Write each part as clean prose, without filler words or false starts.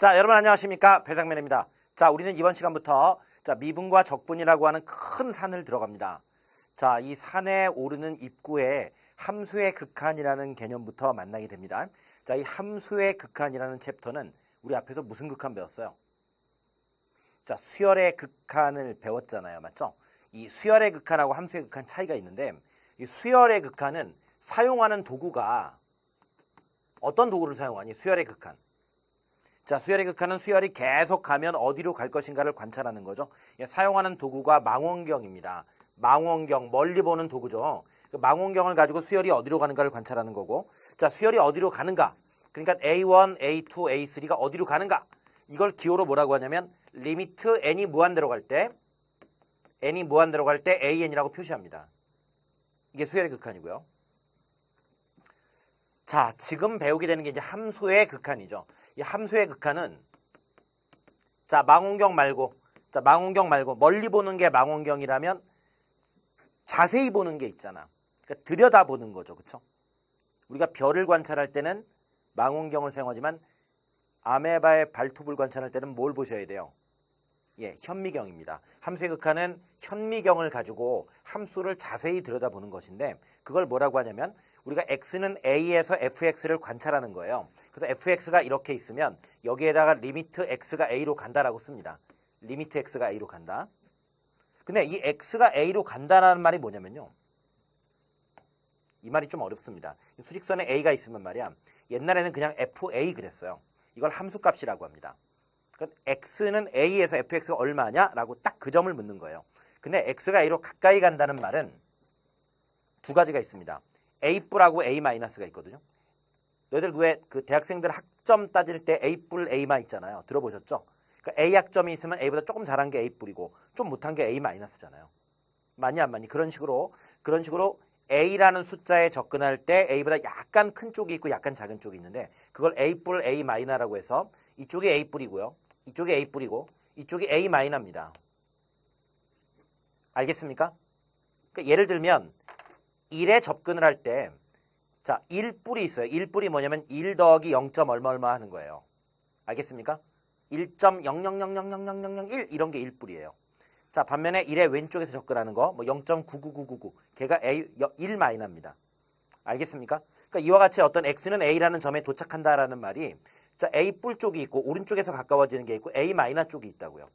자, 여러분 안녕하십니까? 배상면입니다. 자, 우리는 이번 시간부터 미분과 적분이라고 하는 큰 산을 들어갑니다. 자, 이 산에 오르는 입구에 함수의 극한이라는 개념부터 만나게 됩니다. 자, 이 함수의 극한이라는 챕터는 우리 앞에서 무슨 극한 배웠어요? 자, 수열의 극한을 배웠잖아요. 맞죠? 이 수열의 극한하고 함수의 극한 차이가 있는데, 이 수열의 극한은 사용하는 도구가 어떤 도구를 사용하니? 수열의 극한. 자, 수열의 극한은 수열이 계속 가면 어디로 갈 것인가를 관찰하는 거죠. 사용하는 도구가 망원경입니다. 망원경, 멀리 보는 도구죠. 그 망원경을 가지고 수열이 어디로 가는가를 관찰하는 거고, 자, 수열이 어디로 가는가? 그러니까 A1, A2, A3가 어디로 가는가? 이걸 기호로 뭐라고 하냐면 리미트 n이 무한대로 갈 때, n이 무한대로 갈 때 AN이라고 표시합니다. 이게 수열의 극한이고요. 자, 지금 배우게 되는 게 이제 함수의 극한이죠. 이 함수의 극한은 자, 망원경 말고 멀리 보는 게 망원경이라면 자세히 보는 게 있잖아. 그러니까 들여다보는 거죠. 그렇죠? 우리가 별을 관찰할 때는 망원경을 사용하지만 아메바의 발톱을 관찰할 때는 뭘 보셔야 돼요? 예, 현미경입니다. 함수의 극한은 현미경을 가지고 함수를 자세히 들여다보는 것인데, 그걸 뭐라고 하냐면 우리가 x는 a에서 fx를 관찰하는 거예요. 그래서 fx가 이렇게 있으면 여기에다가 리미트 x가 a로 간다라고 씁니다. 리미트 x가 a로 간다. 근데 이 x가 a로 간다라는 말이 뭐냐면요, 이 말이 좀 어렵습니다. 수직선에 a가 있으면 말이야, 옛날에는 그냥 fa 그랬어요. 이걸 함수값이라고 합니다. 그러니까 x는 a에서 fx가 얼마냐? 라고 딱 그 점을 묻는 거예요. 근데 x가 a로 가까이 간다는 말은 두 가지가 있습니다. A+하고 A-가 있거든요. 너희들 왜 그 대학생들 학점 따질 때 A+, A만 있잖아요. 들어보셨죠? 그러니까 A 학점이 있으면 A보다 조금 잘한 게 A+이고 좀 못한 게 A-잖아요. 맞니 안 맞니? 그런 식으로 A라는 숫자에 접근할 때 A보다 약간 큰 쪽이 있고 약간 작은 쪽이 있는데, 그걸 A+, A-라고 해서 이쪽이 A+이고요. 이쪽이 A+이고 이쪽이 A-입니다. 알겠습니까? 그러니까 예를 들면 1에 접근을 할 때, 자, 1뿔이 있어요. 1뿔이 뭐냐면 1 더하기 0. 얼마 하는 거예요. 알겠습니까? 1.000000001 이런 게 1뿔이에요. 자, 반면에 1의 왼쪽에서 접근하는 거, 뭐 0.99999, 걔가 A 1-입니다. 알겠습니까? 그러니까 이와 같이 어떤 x는 a라는 점에 도착한다라는 말이, 자, A 뿔 쪽이 있고 오른쪽에서 가까워지는 게 있고 A- 쪽이 있다고요.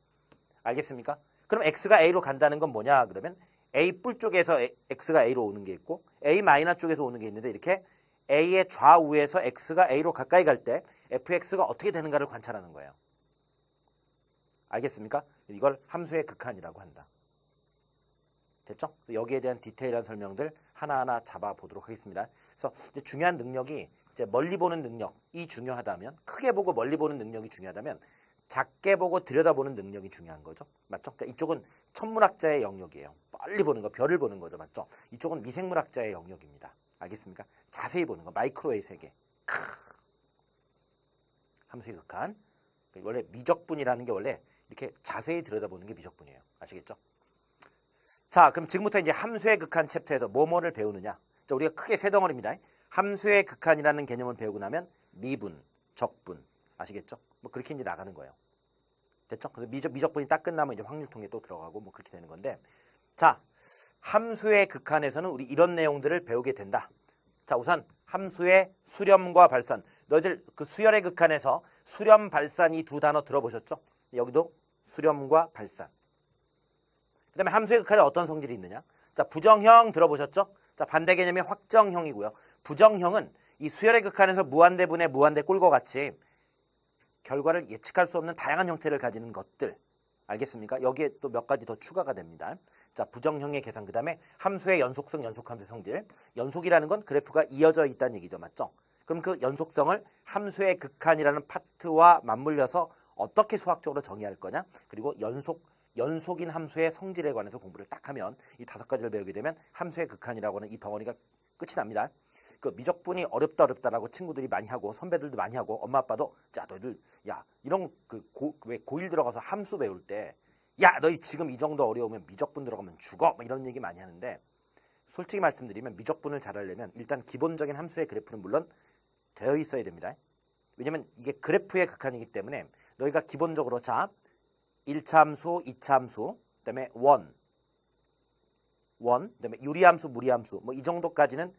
알겠습니까? 그럼 x가 a로 간다는 건 뭐냐? 그러면 A 뿔 쪽에서 x가 a로 오는 게 있고 A- 쪽에서 오는 게 있는데, 이렇게 a의 좌우에서 x가 a로 가까이 갈 때 fx가 어떻게 되는가를 관찰하는 거예요. 알겠습니까? 이걸 함수의 극한이라고 한다. 됐죠? 여기에 대한 디테일한 설명들 하나하나 잡아보도록 하겠습니다. 그래서 이제 중요한 능력이 이제 멀리 보는 능력이 중요하다면, 크게 보고 멀리 보는 능력이 중요하다면 작게 보고 들여다보는 능력이 중요한 거죠. 맞죠? 그러니까 이쪽은 천문학자의 영역이에요. 멀리 보는 거, 별을 보는 거죠. 맞죠? 이쪽은 미생물학자의 영역입니다. 알겠습니까? 자세히 보는 거, 마이크로의 세계. 함수의 극한. 원래 미적분이라는 게 원래 이렇게 자세히 들여다보는 게 미적분이에요. 아시겠죠? 자, 그럼 지금부터 이제 함수의 극한 챕터에서 뭐를 배우느냐? 자, 우리가 크게 세 덩어리입니다. 함수의 극한이라는 개념을 배우고 나면 미분, 적분, 아시겠죠? 뭐 그렇게 이제 나가는 거예요. 됐죠? 그래서 미적분이 딱 끝나면 이제 확률통에 또 들어가고 뭐 그렇게 되는 건데, 자, 함수의 극한에서는 우리 이런 내용들을 배우게 된다. 자, 우선 함수의 수렴과 발산. 너희들 그 수열의 극한에서 수렴, 발산 이 두 단어 들어보셨죠? 여기도 수렴과 발산. 그 다음에 함수의 극한에 어떤 성질이 있느냐? 자, 부정형 들어보셨죠? 자, 반대 개념이 확정형이고요. 부정형은 이 수열의 극한에서 무한대분의 무한대 꼴과 같이 결과를 예측할 수 없는 다양한 형태를 가지는 것들. 알겠습니까? 여기에 또 몇 가지 더 추가가 됩니다. 자, 부정형의 계산, 그 다음에 함수의 연속성, 연속함수의 성질. 연속이라는 건 그래프가 이어져 있다는 얘기죠. 맞죠? 그럼 그 연속성을 함수의 극한이라는 파트와 맞물려서 어떻게 수학적으로 정의할 거냐? 그리고 연속인 함수의 성질에 관해서 공부를 딱 하면 이 5가지를 배우게 되면 함수의 극한이라고 하는 이 덩어리가 끝이 납니다. 그 미적분이 어렵다라고 친구들이 많이 하고 선배들도 많이 하고 엄마 아빠도, 자, 너희들 야, 이런 왜 고1 들어가서 함수 배울 때, 야, 너희 지금 이 정도 어려우면 미적분 들어가면 죽어, 뭐 이런 얘기 많이 하는데, 솔직히 말씀드리면 미적분을 잘하려면 일단 기본적인 함수의 그래프는 물론 되어 있어야 됩니다. 왜냐면 이게 그래프의 극한이기 때문에 너희가 기본적으로 자 1차 함수, 2차 함수, 그다음에 원, 그다음에 유리함수, 무리함수 뭐 이 정도까지는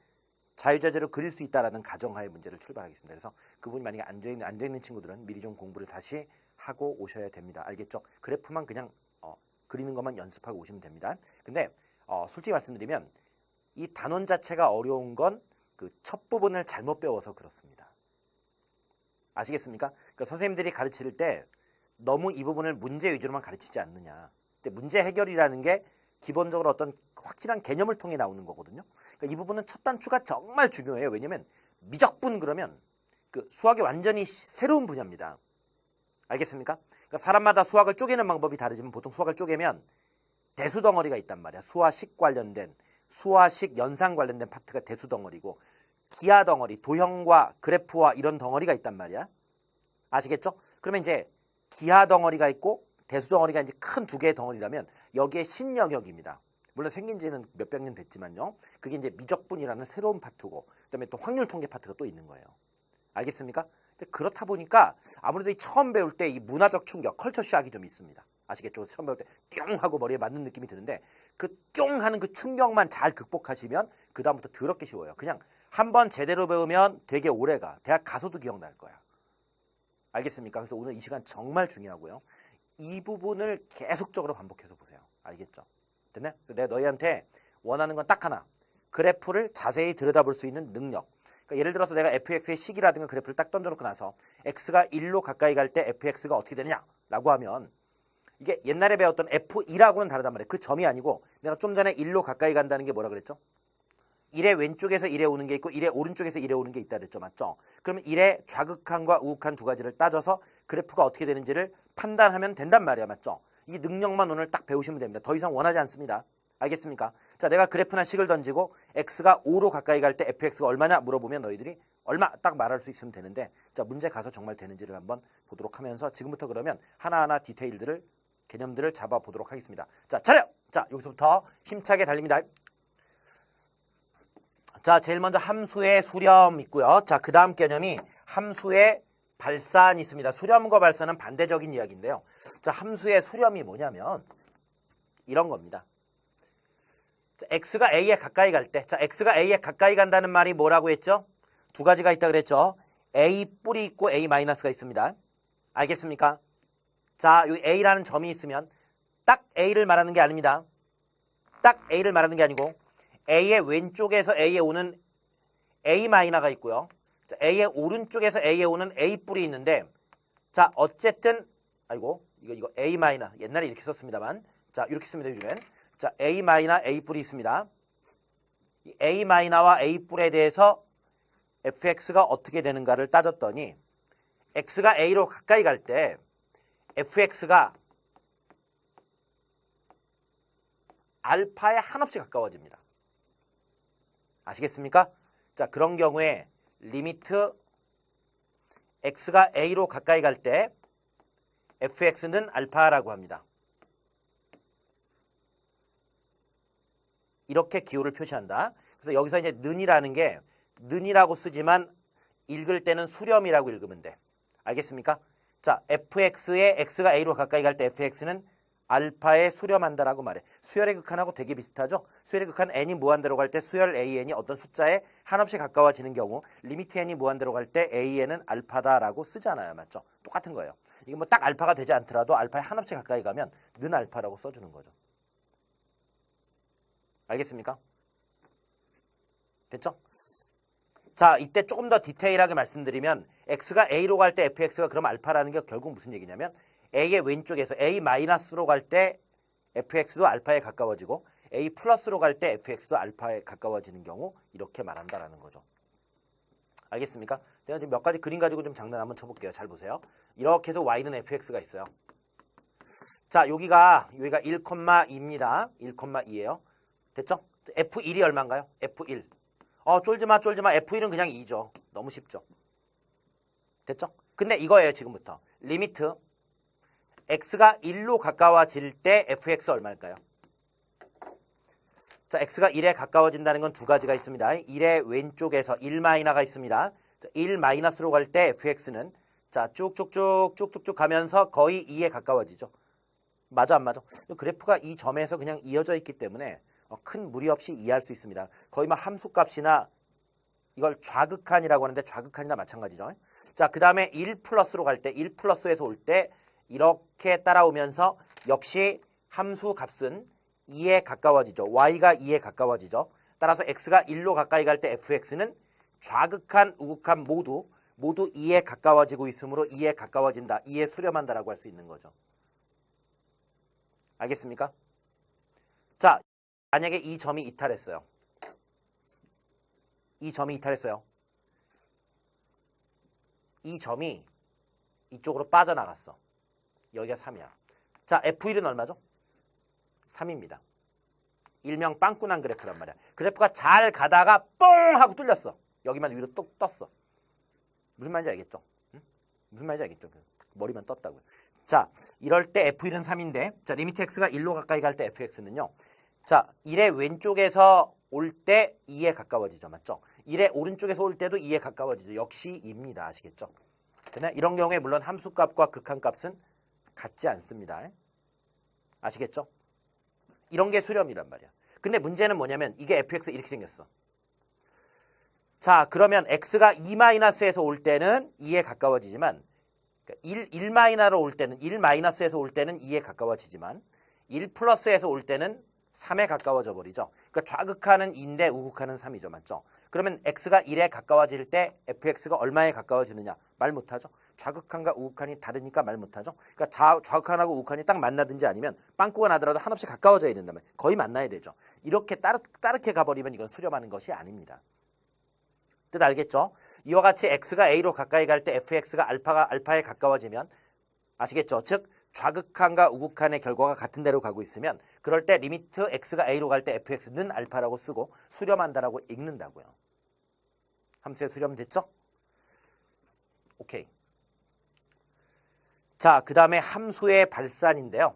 자유자재로 그릴 수 있다라는 가정하에 문제를 출발하겠습니다. 그래서 그분이 만약에 안 돼 있는 친구들은 미리 좀 공부를 다시 하고 오셔야 됩니다. 알겠죠? 그래프만 그냥 그리는 것만 연습하고 오시면 됩니다. 근데 솔직히 말씀드리면 이 단원 자체가 어려운 건 그 첫 부분을 잘못 배워서 그렇습니다. 아시겠습니까? 그러니까 선생님들이 가르칠 때 너무 이 부분을 문제 위주로만 가르치지 않느냐. 근데 문제 해결이라는 게 기본적으로 어떤 확실한 개념을 통해 나오는 거거든요. 그러니까 이 부분은 첫 단추가 정말 중요해요. 왜냐면 미적분 그러면 그 수학의 완전히 새로운 분야입니다. 알겠습니까? 그러니까 사람마다 수학을 쪼개는 방법이 다르지만 보통 수학을 쪼개면 대수 덩어리가 있단 말이야. 수화식 관련된, 수화식 연산 관련된 파트가 대수 덩어리고 기하 덩어리, 도형과 그래프와 이런 덩어리가 있단 말이야. 아시겠죠? 그러면 이제 기하 덩어리가 있고 대수 덩어리가 이제 큰 두 개의 덩어리라면 여기에 신영역입니다. 물론 생긴 지는 몇백 년 됐지만요. 그게 이제 미적분이라는 새로운 파트고 그다음에 또 확률 통계 파트가 또 있는 거예요. 알겠습니까? 근데 그렇다 보니까 아무래도 이 처음 배울 때 이 문화적 충격, 컬처 샥이 좀 있습니다. 아시겠죠? 처음 배울 때 띵 하고 머리에 맞는 느낌이 드는데 그 띵 하는 그 충격만 잘 극복하시면 그 다음부터 더럽게 쉬워요. 그냥 한번 제대로 배우면 되게 오래가. 대학 가서도 기억날 거야. 알겠습니까? 그래서 오늘 이 시간 정말 중요하고요. 이 부분을 계속적으로 반복해서 보세요. 알겠죠? 됐네? 그래서 내가 너희한테 원하는 건 딱 하나. 그래프를 자세히 들여다볼 수 있는 능력. 그러니까 예를 들어서 내가 fx의 식이라든가 그래프를 딱 던져놓고 나서 x가 1로 가까이 갈 때 fx가 어떻게 되느냐라고 하면 이게 옛날에 배웠던 f2라고는 다르단 말이에요. 그 점이 아니고 내가 좀 전에 1로 가까이 간다는 게 뭐라 그랬죠? 1의 왼쪽에서 1에 오는 게 있고 1의 오른쪽에서 1에 오는 게 있다 그랬죠. 맞죠? 그러면 1의 좌극한과 우극한 두 가지를 따져서 그래프가 어떻게 되는지를 판단하면 된단 말이야. 맞죠? 이 능력만 오늘 딱 배우시면 됩니다. 더 이상 원하지 않습니다. 알겠습니까? 자, 내가 그래프나 식을 던지고 x가 5로 가까이 갈 때 fx가 얼마냐 물어보면 너희들이 얼마 딱 말할 수 있으면 되는데 자, 문제 가서 정말 되는지를 한번 보도록 하면서 지금부터 그러면 하나하나 디테일들을 개념들을 잡아보도록 하겠습니다. 자, 차렷! 자, 여기서부터 힘차게 달립니다. 자, 제일 먼저 함수의 수렴 있고요. 자, 그 다음 개념이 함수의 발산이 있습니다. 수렴과 발산은 반대적인 이야기인데요. 자, 함수의 수렴이 뭐냐면 이런 겁니다. 자, x가 a에 가까이 갈 때, 자, x가 a에 가까이 간다는 말이 뭐라고 했죠? 두 가지가 있다 그랬죠. a 뿔이 있고 a 마이너스가 있습니다. 알겠습니까? 자, 여기 a라는 점이 있으면 딱 a를 말하는 게 아닙니다. 딱 a를 말하는 게 아니고 a의 왼쪽에서 a에 오는 a 마이너가 있고요. 자, a의 오른쪽에서 a에 오는 a 뿔이 있는데 자, 어쨌든 아이고 이거 a 마이너 옛날에 이렇게 썼습니다만 자, 이렇게 씁니다. 요즘엔. 자, a 마이너 a 뿔이 있습니다. 이 a 마이너와 a 뿔에 대해서 fx가 어떻게 되는가를 따졌더니 x가 a로 가까이 갈 때 fx가 알파에 한없이 가까워집니다. 아시겠습니까? 자, 그런 경우에 리미트 x가 a로 가까이 갈 때 fx는 알파라고 합니다. 이렇게 기호를 표시한다. 그래서 여기서 이제 는이라는 게 는이라고 쓰지만 읽을 때는 수렴이라고 읽으면 돼. 알겠습니까? 자, fx의 x가 a로 가까이 갈 때 fx는 알파에 수렴한다라고 말해. 수열의 극한하고 되게 비슷하죠? 수열의 극한 n이 무한대로 갈 때 수열 an이 어떤 숫자에 한없이 가까워지는 경우 리미트 n이 무한대로 갈 때 an은 알파다라고 쓰잖아요. 맞죠? 똑같은 거예요. 이게 뭐 딱 알파가 되지 않더라도 알파에 한없이 가까이 가면 는 알파라고 써주는 거죠. 알겠습니까? 됐죠? 자, 이때 조금 더 디테일하게 말씀드리면 x가 a로 갈 때 fx가 그럼 알파라는 게 결국 무슨 얘기냐면 a의 왼쪽에서 a 마이너스로 갈 때 fx도 알파에 가까워지고 a 플러스로 갈 때 fx도 알파에 가까워지는 경우 이렇게 말한다라는 거죠. 알겠습니까? 내가 지금 몇 가지 그림 가지고 좀 장난 한번 쳐볼게요. 잘 보세요. 이렇게 해서 y는 fx가 있어요. 자, 여기가 1,2입니다. 1,2예요. 됐죠? f1이 얼마인가요? f1. 쫄지마. f1은 그냥 2죠. 너무 쉽죠? 됐죠? 근데 이거예요, 지금부터. 리미트 x가 1로 가까워질 때 fx 얼마일까요? 자, x가 1에 가까워진다는 건 두 가지가 있습니다. 1의 왼쪽에서 1마이너가 있습니다. 1 마이너스로 갈 때 fx는 자 쭉쭉쭉 가면서 거의 2에 가까워지죠. 맞아 안 맞아? 그래프가 이 점에서 그냥 이어져 있기 때문에 큰 무리 없이 이해할 수 있습니다. 거의 막 함수값이나 이걸 좌극한이라고 하는데 좌극한이나 마찬가지죠. 자, 그 다음에 1 플러스로 갈 때 1 플러스에서 올 때 이렇게 따라오면서 역시 함수 값은 2에 가까워지죠. y가 2에 가까워지죠. 따라서 x가 1로 가까이 갈 때 fx는 좌극한, 우극한 모두 2에 가까워지고 있으므로 2에 가까워진다. 2에 수렴한다라고 할 수 있는 거죠. 알겠습니까? 자, 만약에 이 점이 이탈했어요. 이 점이 이탈했어요. 이 점이 이쪽으로 빠져나갔어. 여기가 3이야. 자, F1은 얼마죠? 3입니다. 일명 빵꾸난 그래프란 말이야. 그래프가 잘 가다가 뻥 하고 뚫렸어. 여기만 위로 뚝 떴어. 무슨 말인지 알겠죠? 응? 무슨 말인지 알겠죠? 머리만 떴다고요. 자, 이럴 때 F1은 3인데 자, 리미트 x가 1로 가까이 갈 때 fx는요. 자, 1의 왼쪽에서 올 때 2에 가까워지죠. 맞죠? 1의 오른쪽에서 올 때도 2에 가까워지죠. 역시 2입니다. 아시겠죠? 그러나 이런 경우에 물론 함수값과 극한값은 같지 않습니다. 아시겠죠? 이런 게 수렴이란 말이야. 근데 문제는 뭐냐면 이게 fx 이렇게 생겼어. 자, 그러면 x가 2-에서 올 때는 2에 가까워지지만 1-로 올 때는 1-에서 올 때는 2에 가까워지지만 1 플러스에서 올 때는 3에 가까워져 버리죠. 그러니까 좌극하는 2인데 우극하는 3이죠. 맞죠? 그러면 x가 1에 가까워질 때 fx가 얼마에 가까워지느냐? 말 못하죠. 좌극한과 우극한이 다르니까 말 못하죠. 그러니까 좌극한하고 우극한이 딱 만나든지 아니면 빵꾸가 나더라도 한없이 가까워져야 된다면 거의 만나야 되죠. 이렇게 따르게 가버리면 이건 수렴하는 것이 아닙니다. 뜻 알겠죠? 이와 같이 x가 a로 가까이 갈 때 fx가 알파에 가까워지면 아시겠죠? 즉 좌극한과 우극한의 결과가 같은 데로 가고 있으면 그럴 때 리미트 x가 a로 갈 때 fx는 알파라고 쓰고 수렴한다라고 읽는다고요. 함수의 수렴 됐죠? 오케이. 자, 그 다음에 함수의 발산인데요.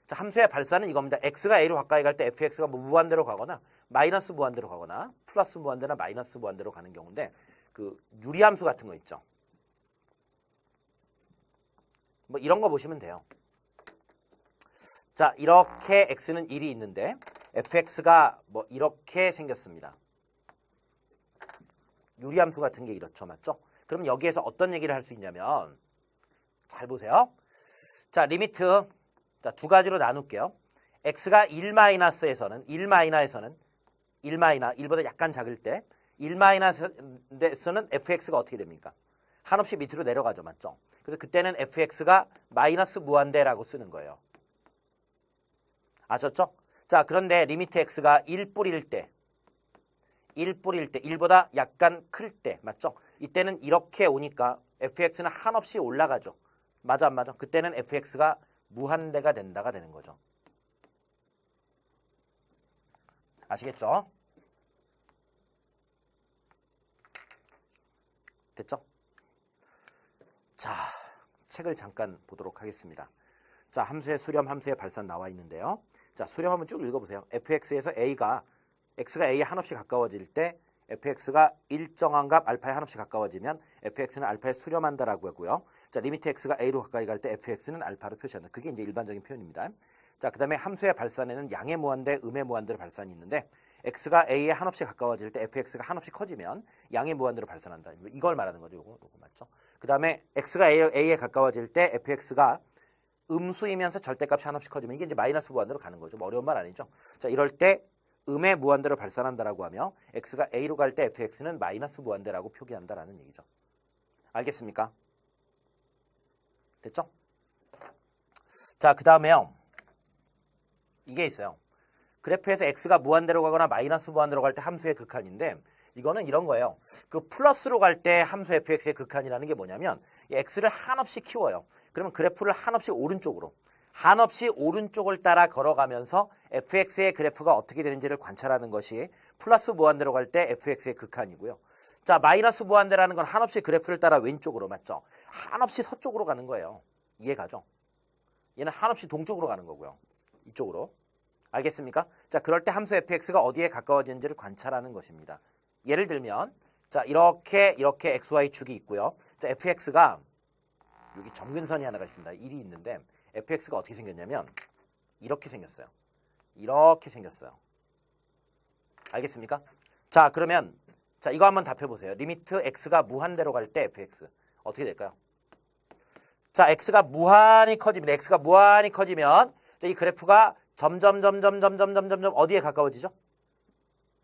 자, 함수의 발산은 이겁니다. x가 a로 가까이 갈 때 fx가 무한대로 가거나 마이너스 무한대로 가거나 플러스 무한대나 마이너스 무한대로 가는 경우인데 그 유리함수 같은 거 있죠. 뭐 이런 거 보시면 돼요. 자, 이렇게 x는 1이 있는데 fx가 뭐 이렇게 생겼습니다. 유리함수 같은 게 이렇죠. 맞죠? 그럼 여기에서 어떤 얘기를 할 수 있냐면 잘 보세요. 자, 리미트 자, 두 가지로 나눌게요. x가 1-에서는 1보다 약간 작을 때 1-에서는 fx가 어떻게 됩니까? 한없이 밑으로 내려가죠. 맞죠? 그래서 그때는 fx가 마이너스 무한대라고 쓰는 거예요. 아셨죠? 자, 그런데 리미트 x가 1 뿌릴 때 1보다 약간 클 때 맞죠? 이때는 이렇게 오니까 fx는 한없이 올라가죠. 맞아 안 맞아? 그때는 fx가 무한대가 된다가 되는 거죠. 아시겠죠? 됐죠? 자, 책을 잠깐 보도록 하겠습니다. 자, 함수의 수렴, 함수의 발산 나와 있는데요. 자, 수렴 한번 쭉 읽어보세요. fx에서 x가 a에 한없이 가까워질 때 fx가 일정한 값 알파에 한없이 가까워지면 fx는 알파에 수렴한다라고 하고요. 자, 리미트 x가 a로 가까이 갈 때 fx는 알파로 표시한다. 그게 이제 일반적인 표현입니다. 자, 그 다음에 함수의 발산에는 양의 무한대, 음의 무한대로 발산이 있는데 x가 a에 한없이 가까워질 때 fx가 한없이 커지면 양의 무한대로 발산한다. 이걸 말하는 거죠. 요거 맞죠? 그 다음에 x가 a에 가까워질 때 fx가 음수이면서 절대값이 한없이 커지면 이게 이제 마이너스 무한대로 가는 거죠. 뭐 어려운 말 아니죠. 자, 이럴 때 음의 무한대로 발산한다라고 하며 x가 a로 갈 때 fx는 마이너스 무한대라고 표기한다라는 얘기죠. 알겠습니까? 됐죠? 자, 그 다음에요. 이게 있어요. 그래프에서 x가 무한대로 가거나 마이너스 무한대로 갈 때 함수의 극한인데 이거는 이런 거예요. 그 플러스로 갈 때 함수 fx의 극한이라는 게 뭐냐면 이 x를 한없이 키워요. 그러면 그래프를 한없이 오른쪽을 따라 걸어가면서 fx의 그래프가 어떻게 되는지를 관찰하는 것이 플러스 무한대로 갈 때 fx의 극한이고요. 자, 마이너스 무한대라는 건 한없이 그래프를 따라 왼쪽으로 맞죠? 한없이 서쪽으로 가는 거예요. 이해가죠? 얘는 한없이 동쪽으로 가는 거고요. 이쪽으로. 알겠습니까? 자, 그럴 때 함수 fx가 어디에 가까워지는지를 관찰하는 것입니다. 예를 들면 자, 이렇게 XY축이 있고요. 자, fx가 여기 점근선이 하나가 있습니다. 1이 있는데 fx가 어떻게 생겼냐면 이렇게 생겼어요. 이렇게 생겼어요. 알겠습니까? 자, 그러면 자, 이거 한번 답해 보세요. 리미트 x가 무한대로 갈 때 fx 어떻게 될까요? 자, x가 무한히 커집니다. x가 무한히 커지면 이 그래프가 점점 어디에 가까워지죠?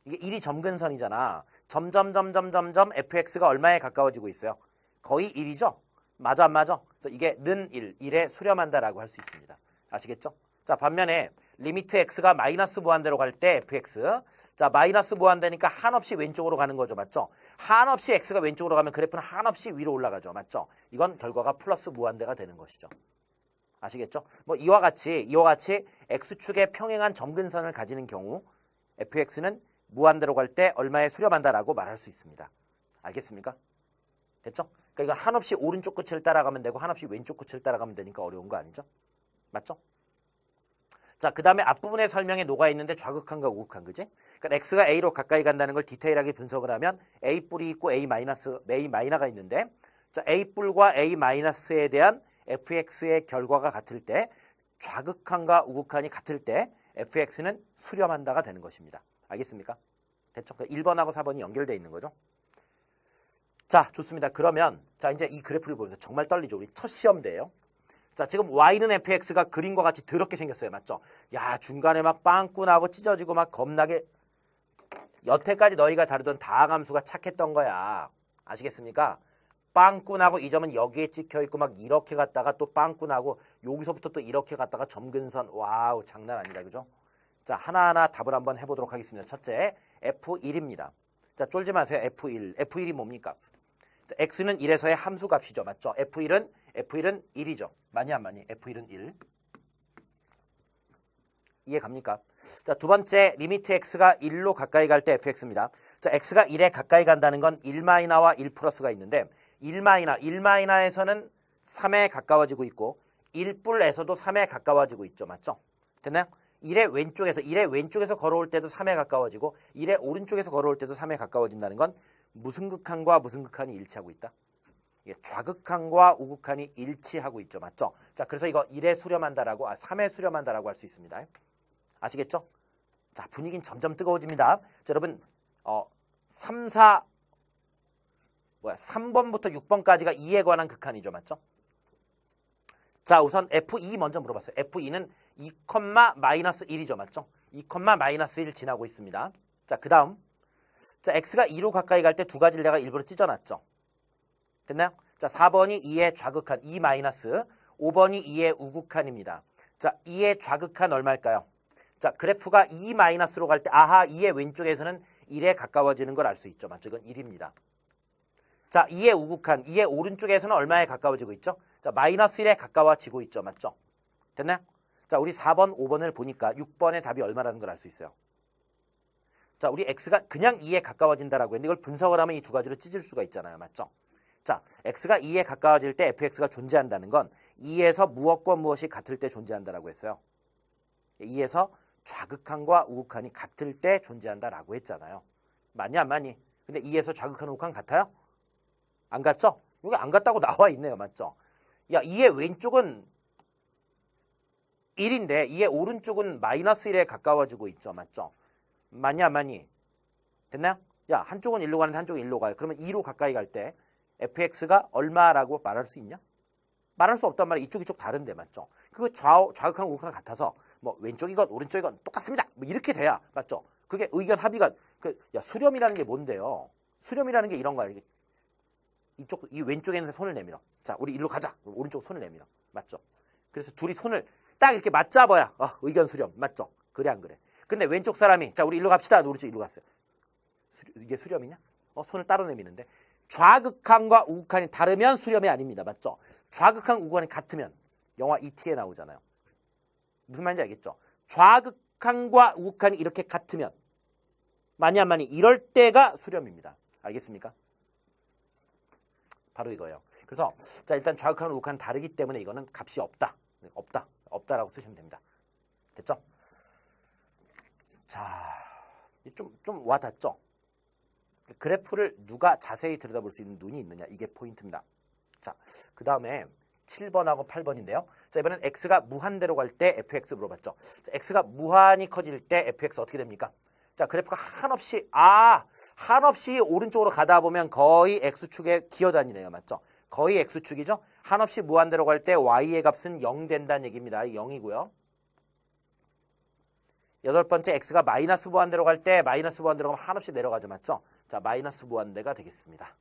이게 1이 점근선이잖아. 점점 fx가 얼마에 가까워지고 있어요? 거의 1이죠? 맞아 안 맞아? 그래서 이게 는 1에 수렴한다라고 할 수 있습니다. 아시겠죠? 자, 반면에 리미트 x가 마이너스 무한대로 갈 때 fx 자, 마이너스 무한대니까 한없이 왼쪽으로 가는 거죠. 맞죠? 한없이 x가 왼쪽으로 가면 그래프는 한없이 위로 올라가죠. 맞죠? 이건 결과가 플러스 무한대가 되는 것이죠. 아시겠죠? 뭐 이와 같이 x축에 평행한 점근선을 가지는 경우 fx는 무한대로 갈 때 얼마에 수렴한다라고 말할 수 있습니다. 알겠습니까? 됐죠? 그러니까 이건 한없이 오른쪽 끝을 따라가면 되고 한없이 왼쪽 끝을 따라가면 되니까 어려운 거 아니죠? 맞죠? 자, 그 다음에 앞부분의 설명에 녹아있는데 좌극한과 우극한, 그지? 그러니까 x가 a로 가까이 간다는 걸 디테일하게 분석을 하면 a 뿔이 있고 a 마이너가 있는데 자, a 뿔과 a 마이너스에 대한 fx의 결과가 같을 때 좌극한과 우극한이 같을 때 fx는 수렴한다가 되는 것입니다. 알겠습니까? 됐죠? 1번하고 4번이 연결되어 있는 거죠. 자, 좋습니다. 그러면 자, 이제 이 그래프를 보면서 정말 떨리죠. 우리 첫 시험대예요. 자, 지금 y는 fx가 그림과 같이 더럽게 생겼어요. 맞죠? 야, 중간에 막 빵꾸나고 찢어지고 막 겁나게 여태까지 너희가 다루던 다함수가 착했던 거야. 아시겠습니까? 빵꾸나고 이 점은 여기에 찍혀있고 막 이렇게 갔다가 또 빵꾸나고 여기서부터 또 이렇게 갔다가 점근선. 와우, 장난 아니다. 그죠? 자, 하나하나 답을 한번 해보도록 하겠습니다. 첫째, F1입니다. 자, 쫄지 마세요. F1. F1이 뭡니까? 자, X는 1에서의 함수값이죠. 맞죠? F1은 1이죠. 많이 안 많이? F1은 1. 이해 갑니까? 자, 두 번째, 리미트 X가 1로 가까이 갈 때 fx입니다. 자, X가 1에 가까이 간다는 건 1마이너와 1 플러스가 있는데 1마이너에서는 3에 가까워지고 있고 1뿔에서도 3에 가까워지고 있죠. 맞죠? 됐나요? 1의 왼쪽에서 걸어올 때도 3에 가까워지고 1의 오른쪽에서 걸어올 때도 3에 가까워진다는 건 무슨 극한과 무슨 극한이 일치하고 있다? 좌극한과 우극한이 일치하고 있죠. 맞죠? 자, 그래서 이거 1에 수렴한다라고 3에 수렴한다라고 할 수 있습니다. 아시겠죠? 자, 분위기는 점점 뜨거워집니다. 자, 여러분 3번부터 6번까지가 2에 관한 극한이죠. 맞죠? 자, 우선 F2 먼저 물어봤어요. F2는 2,-1이죠. 맞죠? 2,-1 지나고 있습니다. 자, 그 다음. 자, X가 2로 가까이 갈 때 두 가지를 내가 일부러 찢어놨죠. 됐나요? 자, 4번이 2의 좌극한, 2 마이너스. 5번이 2의 우극한입니다. 자, 2의 좌극한 얼마일까요? 자, 그래프가 2 마이너스로 갈 때, 2의 왼쪽에서는 1에 가까워지는 걸 알 수 있죠. 맞죠? 이건 1입니다. 자, 2의 우극한, 2의 오른쪽에서는 얼마에 가까워지고 있죠? 자, 마이너스 1에 가까워지고 있죠. 맞죠? 됐나요? 자, 우리 4번, 5번을 보니까 6번의 답이 얼마라는 걸 알 수 있어요. 자, 우리 X가 그냥 2에 가까워진다라고 했는데 이걸 분석을 하면 이 두 가지로 찢을 수가 있잖아요. 맞죠? 자, X가 2에 가까워질 때 fx가 존재한다는 건 2에서 무엇과 무엇이 같을 때 존재한다라고 했어요. 2에서 좌극한과 우극한이 같을 때 존재한다라고 했잖아요. 맞냐 안 맞니? 근데 2에서 좌극한 우극한 같아요? 안 같죠? 여기 안 같다고 나와 있네요. 맞죠? 야, 2의 왼쪽은 1인데 2의 오른쪽은 마이너스 1에 가까워지고 있죠. 맞죠? 맞냐 안 맞니? 됐나요? 야, 한쪽은 1로 가는데 한쪽은 1로 가요. 그러면 2로 가까이 갈 때 fx가 얼마라고 말할 수 있냐? 말할 수 없단 말이야. 이쪽 다른데. 맞죠? 그거 좌극한 우극한 같아서 뭐 왼쪽이건 오른쪽이건 똑같습니다. 뭐 이렇게 돼야. 맞죠? 그게 의견 합의가 야, 수렴이라는 게 뭔데요? 수렴이라는 게 이런 거야. 이 왼쪽에는 손을 내밀어. 자, 우리 일로 가자. 오른쪽 손을 내밀어. 맞죠? 그래서 둘이 손을 딱 이렇게 맞잡아야 의견 수렴. 맞죠? 그래 안 그래? 근데 왼쪽 사람이 자, 우리 일로 갑시다. 오른쪽 일로 갔어요. 이게 수렴이냐? 손을 따로 내미는데 좌극한과 우극한이 다르면 수렴이 아닙니다. 맞죠? 좌극한 우극한이 같으면 영화 E.T에 나오잖아요. 무슨 말인지 알겠죠? 좌극한과 우극한이 이렇게 같으면 많이 안 많이 이럴 때가 수렴입니다. 알겠습니까? 바로 이거예요. 그래서 자, 일단 좌극한 우극한 다르기 때문에 이거는 값이 없다라고 쓰시면 됩니다. 됐죠? 자, 좀 와닿죠? 그래프를 누가 자세히 들여다볼 수 있는 눈이 있느냐. 이게 포인트입니다. 자, 그 다음에 7번하고 8번인데요. 자, 이번엔 x가 무한대로 갈 때 fx 물어봤죠. 자, x가 무한히 커질 때 fx 어떻게 됩니까? 자, 그래프가 한없이 오른쪽으로 가다 보면 거의 x축에 기어다니네요. 맞죠? 거의 x축이죠? 한없이 무한대로 갈 때 y의 값은 0 된다는 얘기입니다. 0이고요. 여덟 번째 x가 마이너스 무한대로 갈 때 마이너스 무한대로 가면 한없이 내려가죠. 맞죠? 자, 마이너스 무한대가 되겠습니다.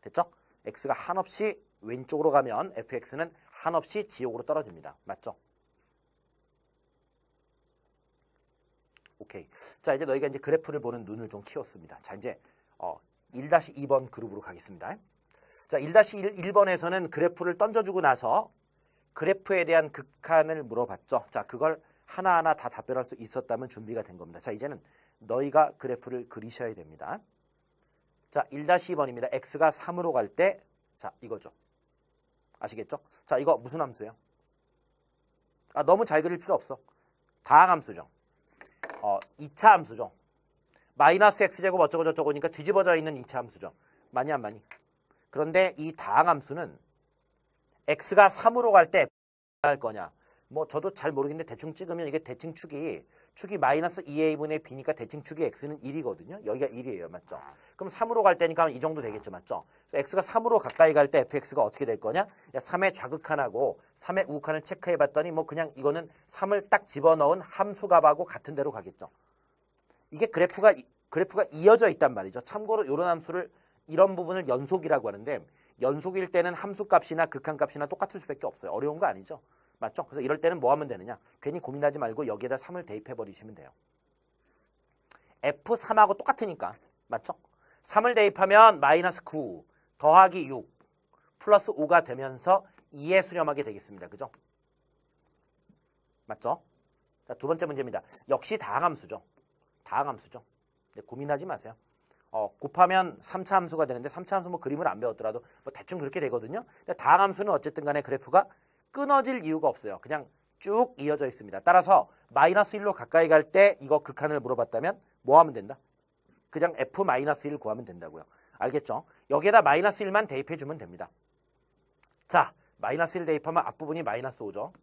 됐죠? x가 한없이 왼쪽으로 가면 fx는 한없이 지옥으로 떨어집니다. 맞죠? 오케이. 자, 이제 너희가 이제 그래프를 보는 눈을 좀 키웠습니다. 자, 이제 1-2번 그룹으로 가겠습니다. 자, 1-1번에서는 그래프를 던져주고 나서 그래프에 대한 극한을 물어봤죠. 자, 그걸 하나하나 다 답변할 수 있었다면 준비가 된 겁니다. 자, 이제는 너희가 그래프를 그리셔야 됩니다. 자, 1-2번입니다. x가 3으로 갈 때, 자, 이거죠. 아시겠죠? 자, 이거 무슨 함수예요? 너무 잘 그릴 필요 없어. 다항함수죠. 2차 함수죠. 마이너스 x제곱 어쩌고 저쩌고니까 뒤집어져 있는 2차 함수죠. 많이 안 많이? 그런데 이 다항함수는 x가 3으로 갈 때 할 거냐? 뭐 저도 잘 모르겠는데 대충 찍으면 이게 대칭 축이 마이너스 2a분의 b니까 대칭 축이 x는 1이거든요. 여기가 1이에요. 맞죠? 그럼 3으로 갈 때니까 이 정도 되겠죠. 맞죠? 그래서 x가 3으로 가까이 갈 때 fx가 어떻게 될 거냐? 3의 좌극한하고 3의 우극한을 체크해 봤더니 뭐 그냥 이거는 3을 딱 집어넣은 함수값하고 같은 대로 가겠죠. 이게 그래프가 이어져 있단 말이죠. 참고로 이런 함수를 이런 부분을 연속이라고 하는데 연속일 때는 함수값이나 극한값이나 똑같을 수밖에 없어요. 어려운 거 아니죠? 맞죠? 그래서 이럴 때는 뭐 하면 되느냐? 괜히 고민하지 말고 여기에다 3을 대입해 버리시면 돼요. F3하고 똑같으니까. 맞죠? 3을 대입하면 마이너스 9 더하기 6 플러스 5가 되면서 2에 수렴하게 되겠습니다. 그죠? 맞죠? 자, 두 번째 문제입니다. 역시 다항함수죠. 다항함수죠. 네, 고민하지 마세요. 곱하면 3차 함수가 되는데 3차 함수 뭐 그림을 안 배웠더라도 뭐 대충 그렇게 되거든요. 근데 다항함수는 어쨌든 간에 그래프가 끊어질 이유가 없어요. 그냥 쭉 이어져 있습니다. 따라서 마이너스 1로 가까이 갈 때 이거 극한을 물어봤다면 뭐 하면 된다? 그냥 f-1 구하면 된다고요. 알겠죠? 여기에다 마이너스 1만 대입해주면 됩니다. 자, 마이너스 1 대입하면 앞부분이 마이너스 5죠.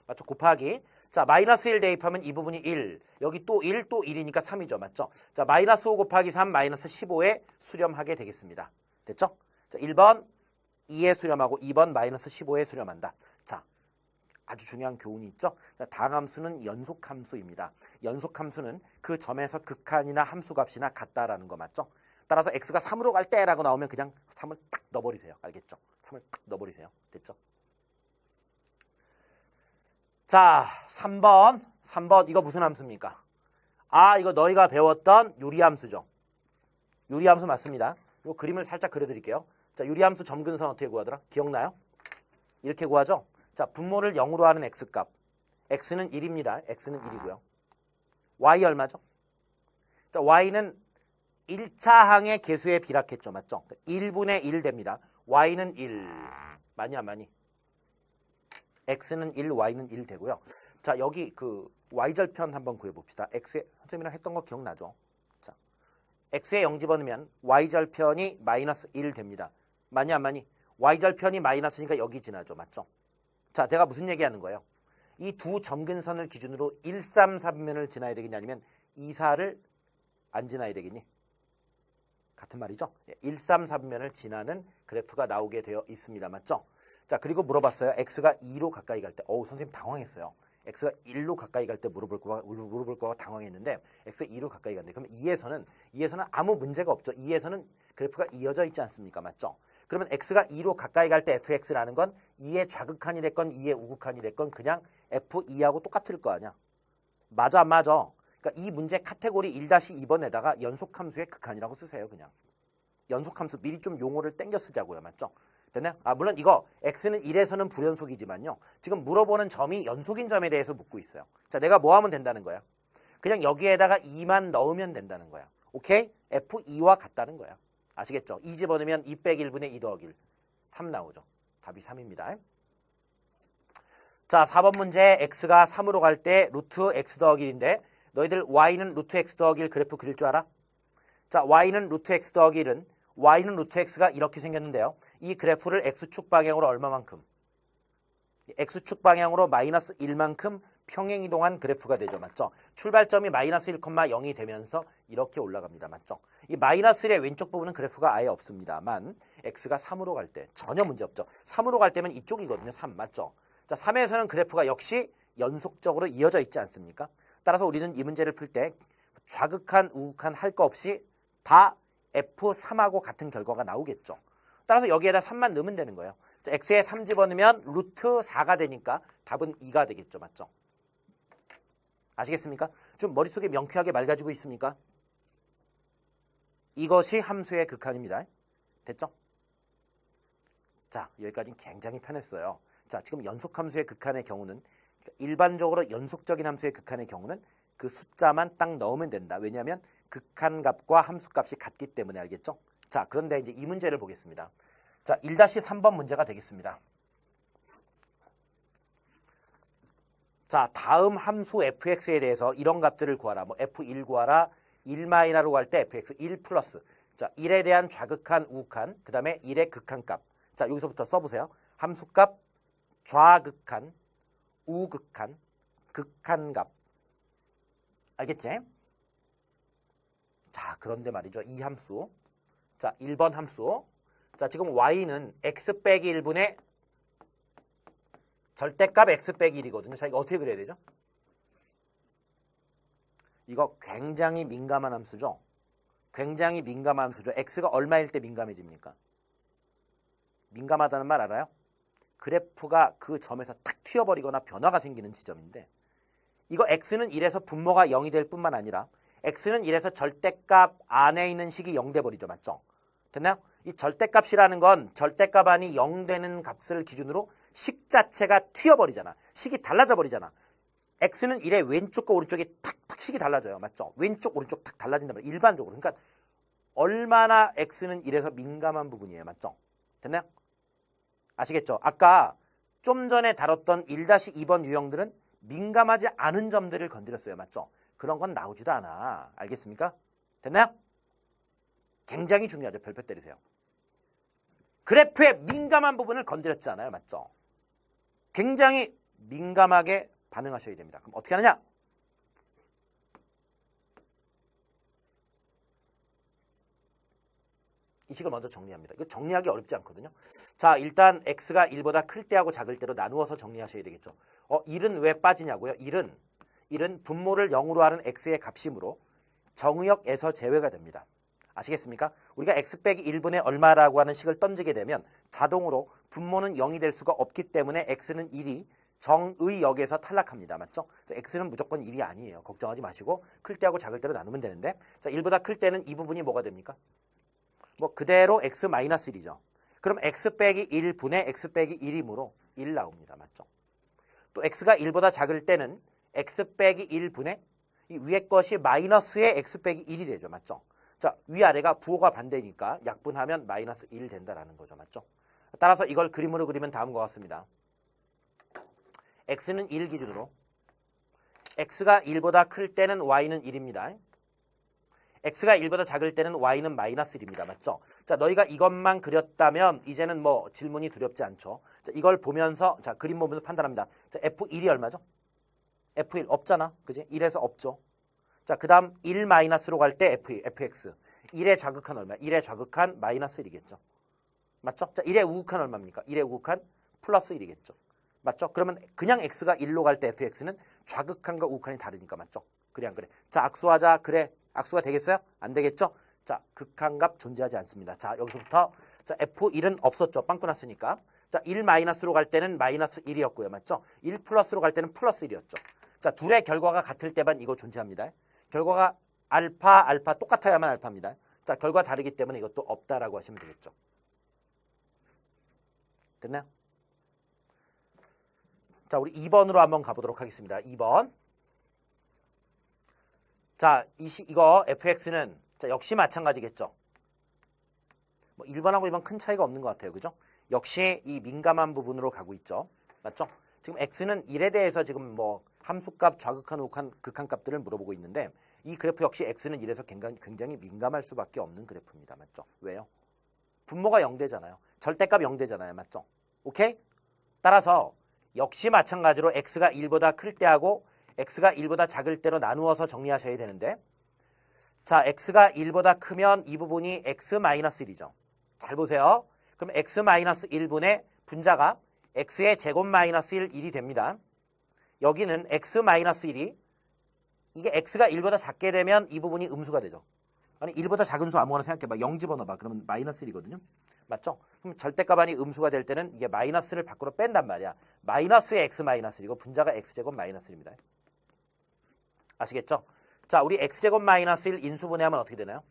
맞죠? 곱하기. 자, 마이너스 1 대입하면 이 부분이 1. 여기 또 1, 또 1이니까 3이죠. 맞죠? 자, 마이너스 5 곱하기 3, 마이너스 15에 수렴하게 되겠습니다. 됐죠? 자, 1번 2에 수렴하고 2번 마이너스 15에 수렴한다. 자, 아주 중요한 교훈이 있죠? 자, 다항함수는 연속함수입니다. 연속함수는 그 점에서 극한이나 함수값이나 같다라는 거 맞죠? 따라서 x가 3으로 갈 때라고 나오면 그냥 3을 딱 넣어버리세요. 알겠죠? 3을 딱 넣어버리세요. 됐죠? 자, 3번 이거 무슨 함수입니까? 이거 너희가 배웠던 유리함수죠. 유리함수 맞습니다. 이 그림을 살짝 그려드릴게요. 자, 유리함수 점근선 어떻게 구하더라? 기억나요? 이렇게 구하죠? 자, 분모를 0으로 하는 x값. x는 1입니다. x는 1이고요. y 얼마죠? 자, y는 1차 항의 개수에 비락했죠. 맞죠? 1분의 1 됩니다. y는 1. 많이 안 많이? x는 1, y는 1 되고요. 자, 여기 그 y절편 한번 구해봅시다. x에 선생님이랑 했던 거 기억나죠? 자, x에 0 집어넣으면 y절편이 마이너스 1 됩니다. 많이 안 많이? y절편이 마이너스니까 여기 지나죠. 맞죠? 자, 제가 무슨 얘기하는 거예요? 이 두 점근선을 기준으로 1, 3, 4면을 지나야 되겠냐 아니면 2, 4를 안 지나야 되겠니? 같은 말이죠? 1, 3, 4면을 지나는 그래프가 나오게 되어 있습니다. 맞죠? 자, 그리고 물어봤어요. x가 2로 가까이 갈 때. 선생님 당황했어요. x가 1로 가까이 갈 때 물어볼 거가 당황했는데 x가 2로 가까이 간대. 그러면 2에서는 아무 문제가 없죠. 2에서는 그래프가 이어져 있지 않습니까? 맞죠? 그러면 x가 2로 가까이 갈 때 fx라는 건 2의 좌극한이 됐건 2의 우극한이 됐건 그냥 f2하고 똑같을 거 아니야. 맞아 안 맞아? 그러니까 이 문제 카테고리 1-2번에다가 연속함수의 극한이라고 쓰세요. 그냥. 연속함수 미리 좀 용어를 땡겨 쓰자고요. 맞죠? 됐나요? 물론 이거 x는 1에서는 불연속이지만요. 지금 물어보는 점이 연속인 점에 대해서 묻고 있어요. 자, 내가 뭐 하면 된다는 거야? 그냥 여기에다가 2만 넣으면 된다는 거야. 오케이? f2와 같다는 거야. 아시겠죠? 2 집어넣으면 2 빼기 1분의 2 더하기 1. 3 나오죠. 답이 3입니다. 자, 4번 문제 x가 3으로 갈 때 루트 x 더하기 1인데 너희들 y는 루트 x 더하기 1 그래프 그릴 줄 알아? 자, y는 루트 x 더하기 1은 y는 루트 x가 이렇게 생겼는데요. 이 그래프를 x축 방향으로 얼마만큼? x축 방향으로 마이너스 1만큼 평행이동한 그래프가 되죠. 맞죠? 출발점이 마이너스 1,0이 되면서 이렇게 올라갑니다. 맞죠? 이 마이너스 1의 왼쪽 부분은 그래프가 아예 없습니다만 x가 3으로 갈 때 전혀 문제 없죠. 3으로 갈 때면 이쪽이거든요. 3 맞죠? 자, 3에서는 그래프가 역시 연속적으로 이어져 있지 않습니까? 따라서 우리는 이 문제를 풀 때 좌극한, 우극한 할 거 없이 다 F3하고 같은 결과가 나오겠죠. 따라서 여기에다 3만 넣으면 되는 거예요. 자, x에 3 집어넣으면 루트 4가 되니까 답은 2가 되겠죠. 맞죠? 아시겠습니까? 좀 머릿속에 명쾌하게 맑아지고 있습니까? 이것이 함수의 극한입니다. 됐죠? 자, 여기까지는 굉장히 편했어요. 자, 지금 연속함수의 극한의 경우는 일반적으로 연속적인 함수의 극한의 경우는 그 숫자만 딱 넣으면 된다. 왜냐하면 극한값과 함수값이 같기 때문에 알겠죠? 자, 그런데 이제 이 문제를 보겠습니다. 자, 1-3번 문제가 되겠습니다. 자, 다음 함수 fx에 대해서 이런 값들을 구하라. 뭐 f1 구하라. 1마이너로 갈 때 fx 1 플러스. 자, 1에 대한 좌극한, 우극한, 그 다음에 1의 극한값. 자, 여기서부터 써보세요. 함수값, 좌극한, 우극한, 극한값. 알겠지? 자, 그런데 말이죠. 이 함수. 자, 1번 함수. 자, 지금 y는 x 빼기 1분의 절대값 x 빼기 1이거든요. 자, 이거 어떻게 그려야 되죠? 이거 굉장히 민감한 함수죠. 굉장히 민감한 함수죠. x가 얼마일 때 민감해집니까? 민감하다는 말 알아요? 그래프가 그 점에서 탁 튀어버리거나 변화가 생기는 지점인데 이거 x는 1에서 분모가 0이 될 뿐만 아니라 x는 1에서 절대값 안에 있는 식이 0 돼버리죠. 맞죠? 됐나요? 이 절대값이라는 건 절대값 안이 0 되는 값을 기준으로 식 자체가 튀어버리잖아. 식이 달라져 버리잖아. x는 1의 왼쪽과 오른쪽이 탁탁 식이 달라져요. 맞죠? 왼쪽 오른쪽 탁 달라진단 말이에요. 일반적으로. 그러니까 얼마나 x는 1에서 민감한 부분이에요. 맞죠? 됐나요? 아시겠죠? 아까 좀 전에 다뤘던 1-2번 유형들은 민감하지 않은 점들을 건드렸어요. 맞죠? 그런 건 나오지도 않아. 알겠습니까? 됐나요? 굉장히 중요하죠. 별표 때리세요. 그래프의 민감한 부분을 건드렸지 않아요. 맞죠? 굉장히 민감하게 반응하셔야 됩니다. 그럼 어떻게 하느냐? 이 식을 먼저 정리합니다. 이거 정리하기 어렵지 않거든요. 자, 일단 x가 1보다 클 때하고 작을 때로 나누어서 정리하셔야 되겠죠. 1은 왜 빠지냐고요? 1은 분모를 0으로 하는 x의 값이므로 정의역에서 제외가 됩니다. 아시겠습니까? 우리가 x 빼기 1분의 얼마라고 하는 식을 던지게 되면 자동으로 분모는 0이 될 수가 없기 때문에 x는 1이 정의역에서 탈락합니다. 맞죠? 그래서 x는 무조건 1이 아니에요. 걱정하지 마시고 클 때하고 작을 때로 나누면 되는데 자, 1보다 클 때는 이 부분이 뭐가 됩니까? 뭐 그대로 x-1이죠. 그럼 x 빼기 1분의 x 빼기 1이므로 1 나옵니다. 맞죠? 또 x가 1보다 작을 때는 x 빼기 1분의 이 위에 것이 마이너스의 x 빼기 1이 되죠. 맞죠? 자, 위아래가 부호가 반대니까 약분하면 마이너스 1 된다라는 거죠. 맞죠? 따라서 이걸 그림으로 그리면 다음과 같습니다. x는 1 기준으로 x가 1보다 클 때는 y는 1입니다. x가 1보다 작을 때는 y는 마이너스 1입니다. 맞죠? 자, 너희가 이것만 그렸다면 이제는 뭐 질문이 두렵지 않죠. 자, 이걸 보면서 자, 그림 보면서 판단합니다. 자, f1이 얼마죠? f1 없잖아. 그지? 1에서 없죠. 자, 그 다음 1 마이너스로 갈 때 fx. 1의 좌극한 얼마? 1의 좌극한 마이너스 1이겠죠. 맞죠? 자, 1의 우극한 얼마입니까? 1의 우극한 플러스 1이겠죠. 맞죠? 그러면 그냥 x가 1로 갈 때 fx는 좌극한과 우극한이 다르니까 맞죠? 그래 안 그래? 자, 악수하자. 그래. 악수가 되겠어요? 안 되겠죠? 자, 극한값 존재하지 않습니다. 자, 여기서부터 자, f1은 없었죠. 빵꾸 났으니까. 자, 1 마이너스로 갈 때는 마이너스 1이었고요. 맞죠? 1 플러스로 갈 때는 플러스 1이었죠. 자, 둘의 결과가 같을 때만 이거 존재합니다. 결과가 알파 똑같아야만 알파입니다. 자, 결과 다르기 때문에 이것도 없다라고 하시면 되겠죠. 됐나요? 자, 우리 2번으로 한번 가보도록 하겠습니다. 2번. 자, 이거 fx는 자, 역시 마찬가지겠죠. 뭐 1번하고 2번 큰 차이가 없는 것 같아요. 그죠? 역시 이 민감한 부분으로 가고 있죠. 맞죠? 지금 x는 1에 대해서 지금 뭐 함수값, 좌극한, 우극한, 극한값들을 물어보고 있는데 이 그래프 역시 x는 이래서 굉장히 민감할 수밖에 없는 그래프입니다. 맞죠? 왜요? 분모가 0되잖아요. 절대값 0되잖아요. 맞죠? 오케이? 따라서 역시 마찬가지로 x가 1보다 클 때하고 x가 1보다 작을 때로 나누어서 정리하셔야 되는데, 자, x가 1보다 크면 이 부분이 x-1이죠. 잘 보세요. 그럼 x-1분의 분자가 x의 제곱 마이너스 1이 됩니다. 여기는 x-1이 이게 x가 1보다 작게 되면 이 부분이 음수가 되죠. 아니 1보다 작은 수 아무거나 생각해봐. 0 집어넣어봐. 그러면 마이너스 1이거든요. 맞죠? 그럼 절대값 이 음수가 될 때는 이게 마이너스를 밖으로 뺀단 말이야. 마이너스의 x-1이고 분자가 x제곱 마이너스 1입니다. 아시겠죠? 자, 우리 x제곱 마이너스 1 인수분해하면 어떻게 되나요?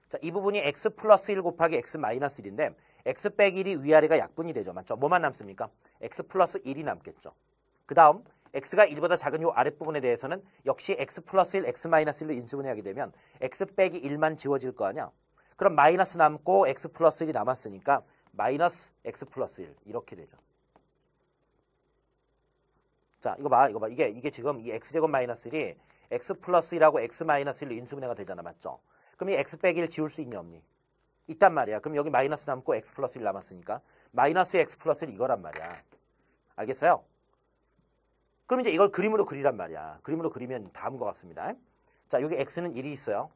자, 이 부분이 x 플러스 1 곱하기 x 마이너스 1인데 x 빼기 1이 위아래가 약분이 되죠. 맞죠? 뭐만 남습니까? x 플러스 1이 남겠죠. 그 다음 x가 1보다 작은 이 아랫부분에 대해서는 역시 x 플러스 1, x 마이너스 1로 인수분해하게 되면 x 빼기 1만 지워질 거 아니야? 그럼 마이너스 남고 x 플러스 1이 남았으니까 마이너스 x 플러스 1 이렇게 되죠. 자, 이거 봐. 이게 지금 이 x제곱 마이너스 1이 x 플러스 1하고 x 마이너스 1로 인수분해가 되잖아. 맞죠? 그럼 이 x 빼기 1 지울 수 있니 없니? 있단 말이야. 그럼 여기 마이너스 남고 x 플러스 1 남았으니까 마이너스 x 플러스 1 이거란 말이야. 알겠어요? 그럼 이제 이걸 그림으로 그리란 말이야. 그림으로 그리면 다음과 같습니다. 자, 여기 x는 1이 있어요.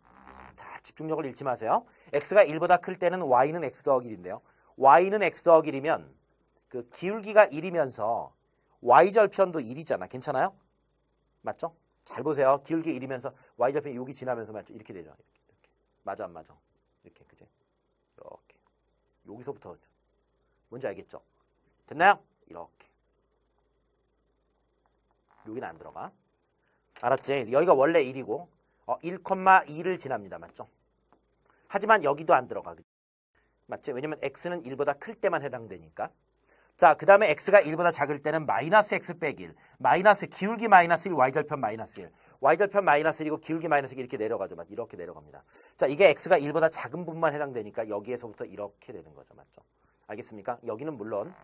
자, 집중력을 잃지 마세요. x가 1보다 클 때는 y는 x 더하기 1인데요. y는 x 더하기 1이면 그 기울기가 1이면서 y절편도 1이잖아. 괜찮아요? 맞죠? 잘 보세요. 기울기 1이면서 y절편이 여기 지나면서 맞죠? 이렇게 되죠. 이렇게. 맞아 안 맞아? 이렇게 그지? 이렇게. 여기서부터 뭔지 알겠죠? 됐나요? 이렇게. 여기는 안 들어가. 알았지? 여기가 원래 1이고 1,2를 지납니다. 맞죠? 하지만 여기도 안 들어가. 맞지? 왜냐면 x는 1보다 클 때만 해당되니까. 자, 그 다음에 x가 1보다 작을 때는 마이너스 x 빼기 1. 마이너스 기울기 마이너스 1, y절편 마이너스 1. y절편 마이너스 1이고 기울기 마이너스 1 이렇게 내려가죠. 맞죠? 이렇게 내려갑니다. 자, 이게 x가 1보다 작은 부분만 해당되니까 여기에서부터 이렇게 되는 거죠. 맞죠? 알겠습니까? 여기는 물론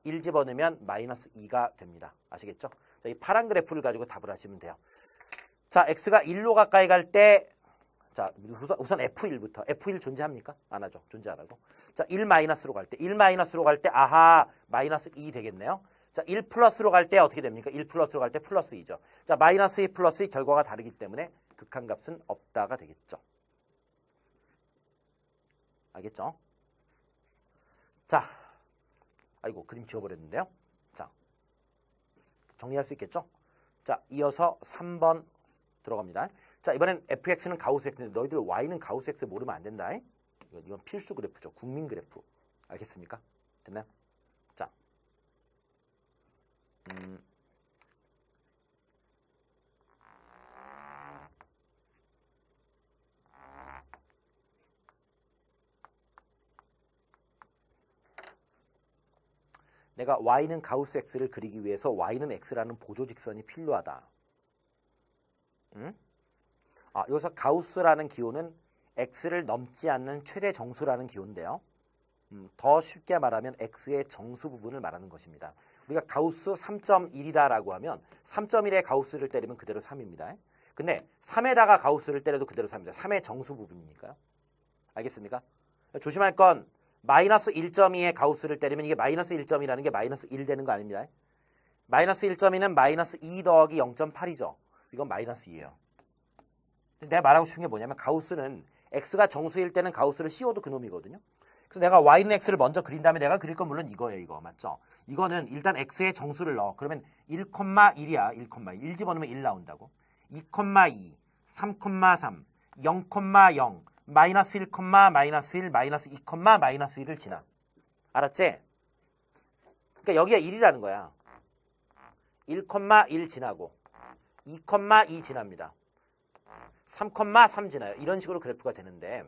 1 집어넣으면 마이너스 2가 됩니다. 아시겠죠? 자, 이 파란 그래프를 가지고 답을 하시면 돼요. 자, x가 1로 가까이 갈 때, 자, 우선 F1부터. F1 존재합니까? 안 하죠. 존재 안 하고. 자, 1 마이너스로 갈 때, 아하, 마이너스 2 되겠네요. 자, 1 플러스로 갈 때 어떻게 됩니까? 1 플러스로 갈 때 플러스 2죠. 자, 마이너스 2 플러스 2 결과가 다르기 때문에 극한값은 없다가 되겠죠. 알겠죠? 자, 아이고, 그림 지워버렸는데요. 자, 정리할 수 있겠죠? 자, 이어서 3번 들어갑니다. 자, 이번엔 fx는 가우스 x인데 너희들 y는 가우스 x 모르면 안 된다. 이건 필수 그래프죠. 국민 그래프. 알겠습니까? 됐나요? 자, 내가 y는 가우스 x를 그리기 위해서 y는 x라는 보조직선이 필요하다. 여기서 가우스라는 기호는 x를 넘지 않는 최대 정수라는 기호인데요. 더 쉽게 말하면 x의 정수 부분을 말하는 것입니다. 우리가 가우스 3.1이다라고 하면 3.1에 가우스를 때리면 그대로 3입니다. 근데 3에다가 가우스를 때려도 그대로 3입니다. 3의 정수 부분이니까요. 알겠습니까? 조심할 건 마이너스 1.2에 가우스를 때리면 이게 마이너스 1.2라는 게 마이너스 1 되는 거 아닙니다. 마이너스 1.2는 마이너스 2 더하기 0.8이죠. 이건 마이너스 2예요. 내가 말하고 싶은 게 뭐냐면 가우스는 x가 정수일 때는 가우스를 씌워도 그놈이거든요. 그래서 내가 y는 x를 먼저 그린 다음에 내가 그릴 건 물론 이거예요. 이거 맞죠? 이거는 일단 x의 정수를 넣어. 그러면 1,1이야. 1,1. 1 집어넣으면 1 나온다고. 2,2, 3,3, 0,0, 마이너스 1, 마이너스 1, 마이너스 2, 마이너스 1을 지나. 알았지? 그러니까 여기가 1이라는 거야. 1,1 지나고 2,2 지납니다. 3,3 지나요. 이런 식으로 그래프가 되는데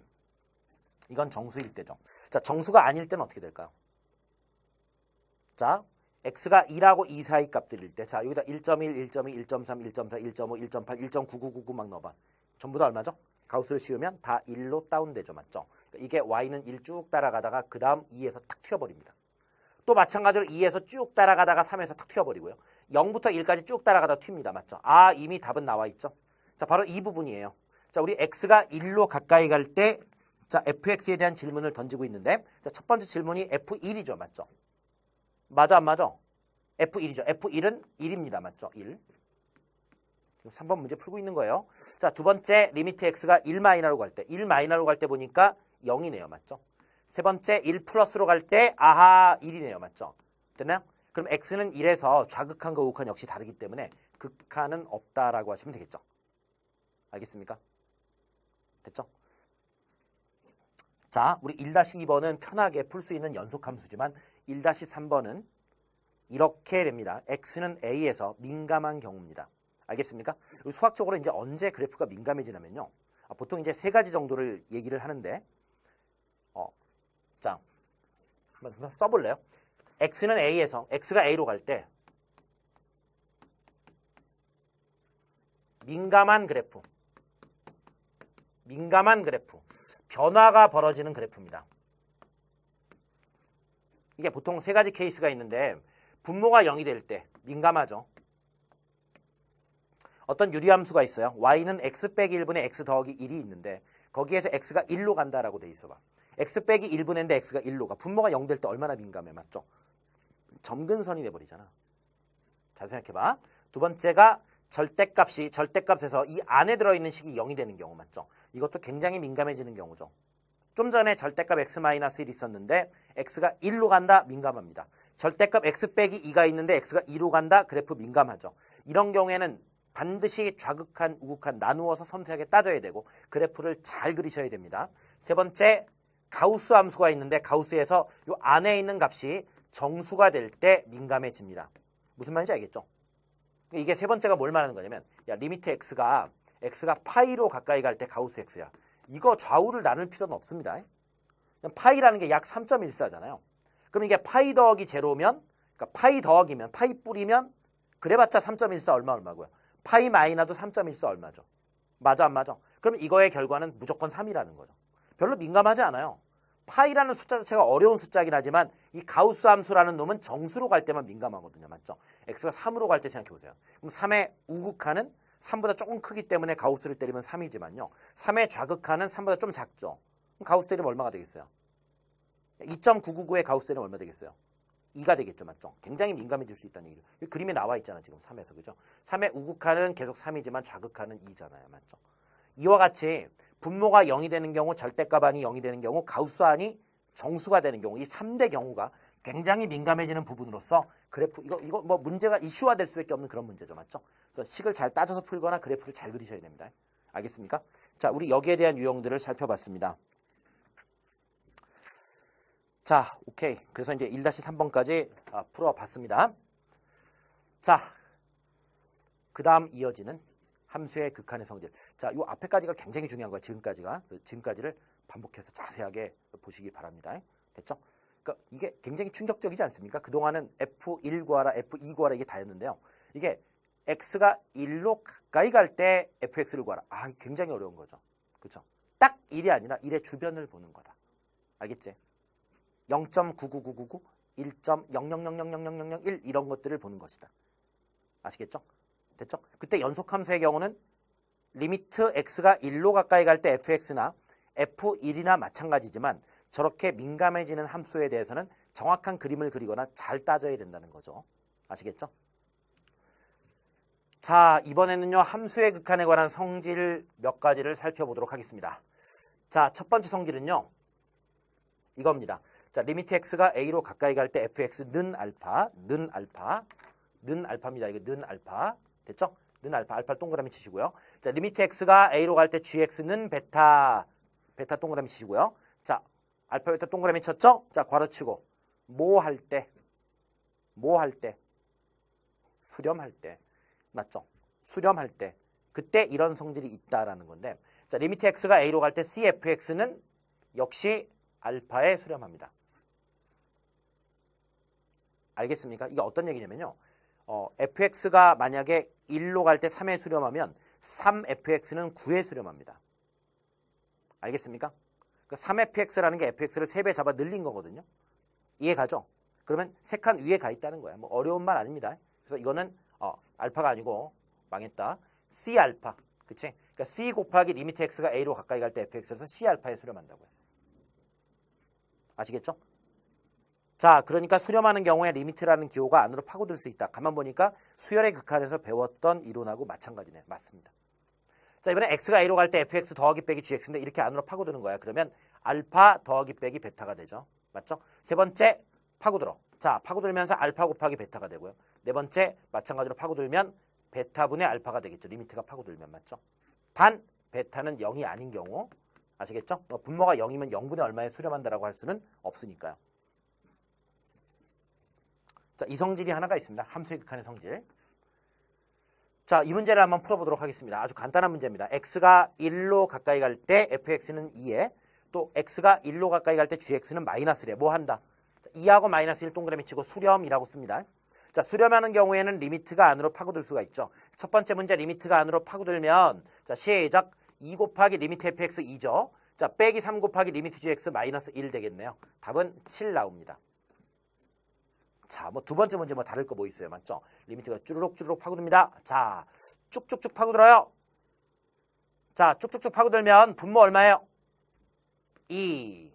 이건 정수일 때죠. 자, 정수가 아닐 때는 어떻게 될까요? 자, x가 2하고 2 사이 값들일 때, 자, 여기다 1.1, 1.2, 1.3, 1.4, 1.5, 1.8, 1.9999 막 넣어봐. 전부 다 얼마죠? 가우스를 씌우면 다 1로 다운되죠. 맞죠? 이게 y는 1 쭉 따라가다가 그 다음 2에서 탁 튀어버립니다. 또 마찬가지로 2에서 쭉 따라가다가 3에서 탁 튀어버리고요. 0부터 1까지 쭉 따라가다 튑니다. 맞죠? 이미 답은 나와 있죠? 자, 바로 이 부분이에요. 자, 우리 x가 1로 가까이 갈 때, 자, fx에 대한 질문을 던지고 있는데, 자, 첫 번째 질문이 f1이죠. 맞죠? 맞아, 안 맞아? f1이죠. f1은 1입니다. 맞죠? 1. 지금 3번 문제 풀고 있는 거예요. 자, 두 번째, 리미트 x가 1 마이너로 갈 때, 1 마이너로 갈 때 보니까 0이네요. 맞죠? 세 번째, 1 플러스로 갈 때, 아하, 1이네요. 맞죠? 됐나요? 그럼 x는 1에서 좌극한과 우극한 역시 다르기 때문에 극한은 없다라고 하시면 되겠죠. 알겠습니까? 됐죠? 자, 우리 1-2번은 편하게 풀 수 있는 연속함수지만 1-3번은 이렇게 됩니다. x는 a에서 민감한 경우입니다. 알겠습니까? 수학적으로 이제 언제 그래프가 민감해지냐면요. 보통 이제 세 가지 정도를 얘기를 하는데, 자, 한번 써볼래요? x는 a에서, x가 a로 갈 때, 민감한 그래프, 변화가 벌어지는 그래프입니다. 이게 보통 세 가지 케이스가 있는데, 분모가 0이 될 때 민감하죠. 어떤 유리함수가 있어요. y는 x 빼기 1분의 x 더하기 1이 있는데 거기에서 x가 1로 간다라고 돼 있어 봐. x 빼기 1분의인데 x가 1로 가. 분모가 0 될 때 얼마나 민감해. 맞죠? 점근선이 돼버리잖아. 잘 생각해봐. 두 번째가 절대값에서 이 안에 들어있는 식이 0이 되는 경우. 맞죠? 이것도 굉장히 민감해지는 경우죠. 좀 전에 절대값 x-1 있었는데 x가 1로 간다. 민감합니다. 절대값 x 빼기 2가 있는데 x가 2로 간다. 그래프 민감하죠. 이런 경우에는 반드시 좌극한, 우극한 나누어서 섬세하게 따져야 되고 그래프를 잘 그리셔야 됩니다. 세 번째, 가우스 함수가 있는데 가우스에서 이 안에 있는 값이 정수가 될 때 민감해집니다. 무슨 말인지 알겠죠? 이게 세 번째가 뭘 말하는 거냐면 리미트 x가 파이로 가까이 갈 때 가우스 x야. 이거 좌우를 나눌 필요는 없습니다. 파이라는 게 약 3.14잖아요. 그럼 이게 파이 더하기 제로면, 그러니까 파이 더하기면, 파이 뿌리면 그래봤자 3.14 얼마고요? 파이 마이너도 3.14 얼마죠? 맞아, 안 맞아? 그럼 이거의 결과는 무조건 3이라는 거죠. 별로 민감하지 않아요. 파이라는 숫자 자체가 어려운 숫자이긴 하지만 이 가우스 함수라는 놈은 정수로 갈 때만 민감하거든요. 맞죠? x가 3으로 갈 때 생각해보세요. 그럼 3의 우극한은 3보다 조금 크기 때문에 가우스를 때리면 3이지만요. 3의 좌극한은 3보다 좀 작죠. 그럼 가우스 때리면 얼마가 되겠어요? 2.999의 가우스 때리면 얼마 되겠어요? 2가 되겠죠. 맞죠? 굉장히 민감해질 수 있다는 얘기죠. 그림에 나와 있잖아. 지금 3에서. 그죠? 3의 우극한은 계속 3이지만 좌극한은 2잖아요. 맞죠? 이와 같이 분모가 0이 되는 경우, 절대값안이 0이 되는 경우, 가우스안이 정수가 되는 경우, 이 3대 경우가 굉장히 민감해지는 부분으로서 그래프, 이거 뭐 문제가 이슈화 될 수밖에 없는 그런 문제죠. 맞죠? 그래서 식을 잘 따져서 풀거나 그래프를 잘 그리셔야 됩니다. 알겠습니까? 자, 우리 여기에 대한 유형들을 살펴봤습니다. 자, 오케이. 그래서 이제 1-3번까지 풀어봤습니다. 자, 그 다음 이어지는 함수의 극한의 성질. 자, 요 앞에까지가 굉장히 중요한 거예요. 지금까지를 반복해서 자세하게 보시기 바랍니다. 됐죠? 그러니까 이게 굉장히 충격적이지 않습니까? 그동안은 F1 구하라, F2 구하라 이게 다였는데요. 이게 x가 1로 가까이 갈 때 fx를 구하라. 굉장히 어려운 거죠. 그렇죠? 딱 1이 아니라 1의 주변을 보는 거다. 알겠지? 0.99999, 1.000000001 이런 것들을 보는 것이다. 아시겠죠? 됐죠? 그때 연속함수의 경우는 리미트 x가 1로 가까이 갈 때 fx나 f1이나 마찬가지지만 저렇게 민감해지는 함수에 대해서는 정확한 그림을 그리거나 잘 따져야 된다는 거죠. 아시겠죠? 자, 이번에는요 함수의 극한에 관한 성질 몇 가지를 살펴보도록 하겠습니다. 자, 첫 번째 성질은요 이겁니다. 자, 리미트 x가 a로 가까이 갈 때 fx 는 알파입니다. 이거 는 알파. 됐죠? 는 알파 동그라미 치시고요. 자, 리미트 x가 a로 갈 때 gx는 베타 동그라미 치시고요. 자, 알파 베타 동그라미 쳤죠? 자, 괄호치고 뭐 할 때? 수렴할 때. 맞죠? 수렴할 때. 그때 이런 성질이 있다라는 건데. 자, 리미트 x가 a로 갈 때 cfx는 역시 알파에 수렴합니다. 알겠습니까? 이게 어떤 얘기냐면요. fx가 만약에 1로 갈 때 3에 수렴하면 3fx는 9에 수렴합니다. 알겠습니까? 그 3fx라는 게 fx를 3배 잡아 늘린 거거든요. 이해가죠? 그러면 3칸 위에 가 있다는 거야. 뭐 어려운 말 아닙니다. 그래서 이거는 알파가 아니고 망했다. C알파. 그치? 그러니까 C 곱하기 리미트 X가 A로 가까이 갈 때 fx에서 C 알파에 수렴한다고요. 아시겠죠? 자, 그러니까 수렴하는 경우에 리미트라는 기호가 안으로 파고들 수 있다. 가만 보니까 수열의 극한에서 배웠던 이론하고 마찬가지네. 맞습니다. 자, 이번에 x가 a로 갈 때 fx 더하기 빼기 gx인데 이렇게 안으로 파고드는 거야. 그러면 알파 더하기 빼기 베타가 되죠. 맞죠? 세 번째 파고들어. 자, 파고들면서 알파 곱하기 베타가 되고요. 네 번째 마찬가지로 파고들면 베타분의 알파가 되겠죠. 리미트가 파고들면. 맞죠? 단 베타는 0이 아닌 경우 아시겠죠? 분모가 0이면 0분의 얼마에 수렴한다라고 할 수는 없으니까요. 자, 이 성질이 하나가 있습니다. 함수의 극한의 성질. 자, 이 문제를 한번 풀어보도록 하겠습니다. 아주 간단한 문제입니다. x가 1로 가까이 갈 때 fx는 2에 또 x가 1로 가까이 갈 때 gx는 마이너스래. 뭐 한다? 2하고 마이너스 1 동그라미 치고 수렴이라고 씁니다. 자, 수렴하는 경우에는 리미트가 안으로 파고들 수가 있죠. 첫 번째 문제 리미트가 안으로 파고들면 자, 시작 2 곱하기 리미트 fx 2죠. 자, 빼기 3 곱하기 리미트 gx 마이너스 1 되겠네요. 답은 7 나옵니다. 자, 뭐 두 번째 문제 뭐 다를 거 뭐 있어요. 맞죠? 리미트가 쭈르륵 파고듭니다. 자, 쭉쭉쭉 파고들어요. 자, 쭉쭉쭉 파고들면 분모 얼마예요? 2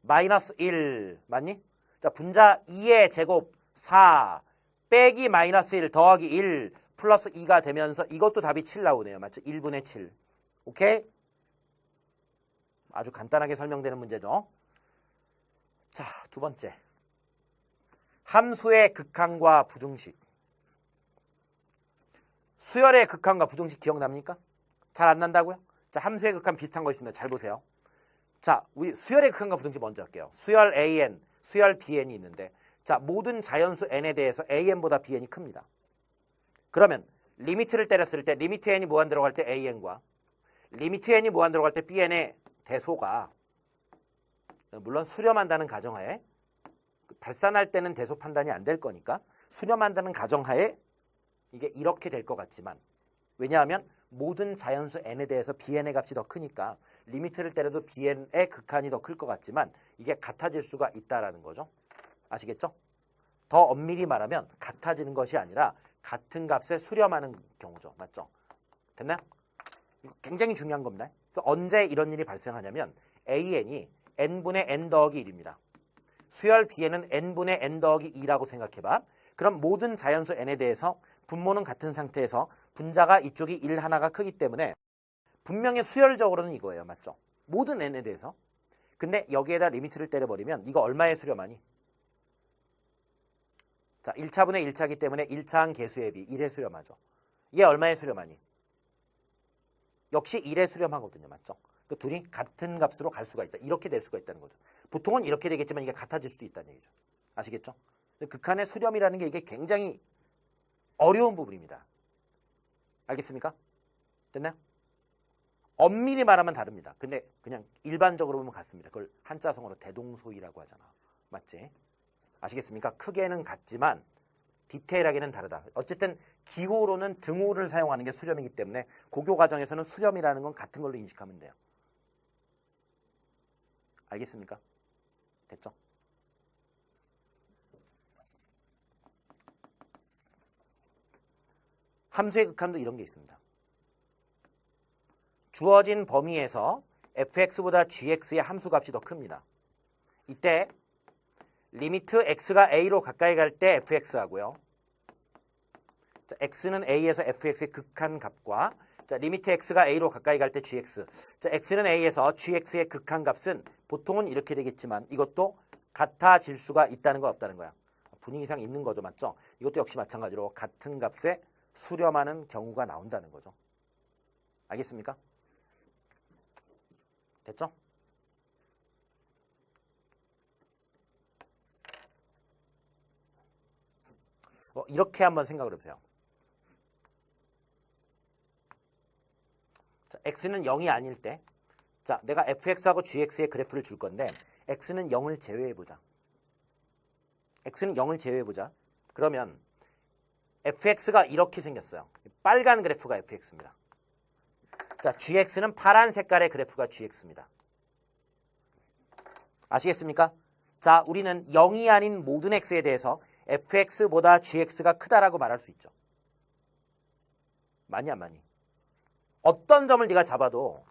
마이너스 1 맞니? 자, 분자 2의 제곱 4 빼기 마이너스 1 더하기 1 플러스 2가 되면서 이것도 답이 7 나오네요. 맞죠? 1분의 7. 오케이? 아주 간단하게 설명되는 문제죠. 자, 두 번째. 함수의 극한과 부등식. 수열의 극한과 부등식 기억납니까? 잘 안 난다고요? 자, 함수의 극한 비슷한 거 있습니다. 잘 보세요. 자, 우리 수열의 극한과 부등식 먼저 할게요. 수열 AN, 수열 BN이 있는데 자, 모든 자연수 N에 대해서 AN보다 BN이 큽니다. 그러면 리미트를 때렸을 때 리미트 N이 무한대로 갈 때 AN과 리미트 N이 무한대로 갈 때 BN의 대소가 물론 수렴한다는 가정하에 발산할 때는 대소 판단이 안 될 거니까 수렴한다는 가정하에 이게 이렇게 될 것 같지만 왜냐하면 모든 자연수 n에 대해서 bn의 값이 더 크니까 리미트를 때려도 bn의 극한이 더 클 것 같지만 이게 같아질 수가 있다라는 거죠. 아시겠죠? 더 엄밀히 말하면 같아지는 것이 아니라 같은 값에 수렴하는 경우죠. 맞죠? 됐나요? 이거 굉장히 중요한 겁니다. 그래서 언제 이런 일이 발생하냐면 an이 n분의 n 더하기 1입니다. 수열 bn은 n분의 n 더하기 2라고 생각해봐. 그럼 모든 자연수 n에 대해서 분모는 같은 상태에서 분자가 이쪽이 1 하나가 크기 때문에 분명히 수열적으로는 이거예요. 맞죠? 모든 n에 대해서. 근데 여기에다 리미트를 때려버리면 이거 얼마에 수렴하니? 자, 1차분의 1차기 때문에 1차항 개수의 비 1에 수렴하죠. 얘 얼마에 수렴하니? 역시 1에 수렴하거든요. 맞죠? 그 둘이 같은 값으로 갈 수가 있다. 이렇게 될 수가 있다는 거죠. 보통은 이렇게 되겠지만 이게 같아질 수 있다는 얘기죠. 아시겠죠? 극한의 수렴이라는 게 이게 굉장히 어려운 부분입니다. 알겠습니까? 됐나요? 엄밀히 말하면 다릅니다. 근데 그냥 일반적으로 보면 같습니다. 그걸 한자성어로 대동소이라고 하잖아. 맞지? 아시겠습니까? 크게는 같지만 디테일하게는 다르다. 어쨌든 기호로는 등호를 사용하는 게 수렴이기 때문에 고교 과정에서는 수렴이라는 건 같은 걸로 인식하면 돼요. 알겠습니까? 됐죠? 함수의 극한도 이런 게 있습니다. 주어진 범위에서 fx보다 gx의 함수값이 더 큽니다. 이때 리미트 x가 a로 가까이 갈 때 fx하고요. 자, x는 a에서 fx의 극한값과 자, 리미트 x가 a로 가까이 갈 때 gx. 자, x는 a에서 gx의 극한값은 보통은 이렇게 되겠지만 이것도 같아질 수가 있다는 거 없다는 거야. 분위기상 있는 거죠. 맞죠? 이것도 역시 마찬가지로 같은 값에 수렴하는 경우가 나온다는 거죠. 알겠습니까? 됐죠? 이렇게 한번 생각을 해보세요. 자, x는 0이 아닐 때 자, 내가 fx하고 gx의 그래프를 줄 건데 x는 0을 제외해보자. x는 0을 제외해보자. 그러면 fx가 이렇게 생겼어요. 빨간 그래프가 fx입니다. 자, gx는 파란 색깔의 그래프가 gx입니다. 아시겠습니까? 자, 우리는 0이 아닌 모든 x에 대해서 fx보다 gx가 크다라고 말할 수 있죠. 많이 안 많이? 어떤 점을 네가 잡아도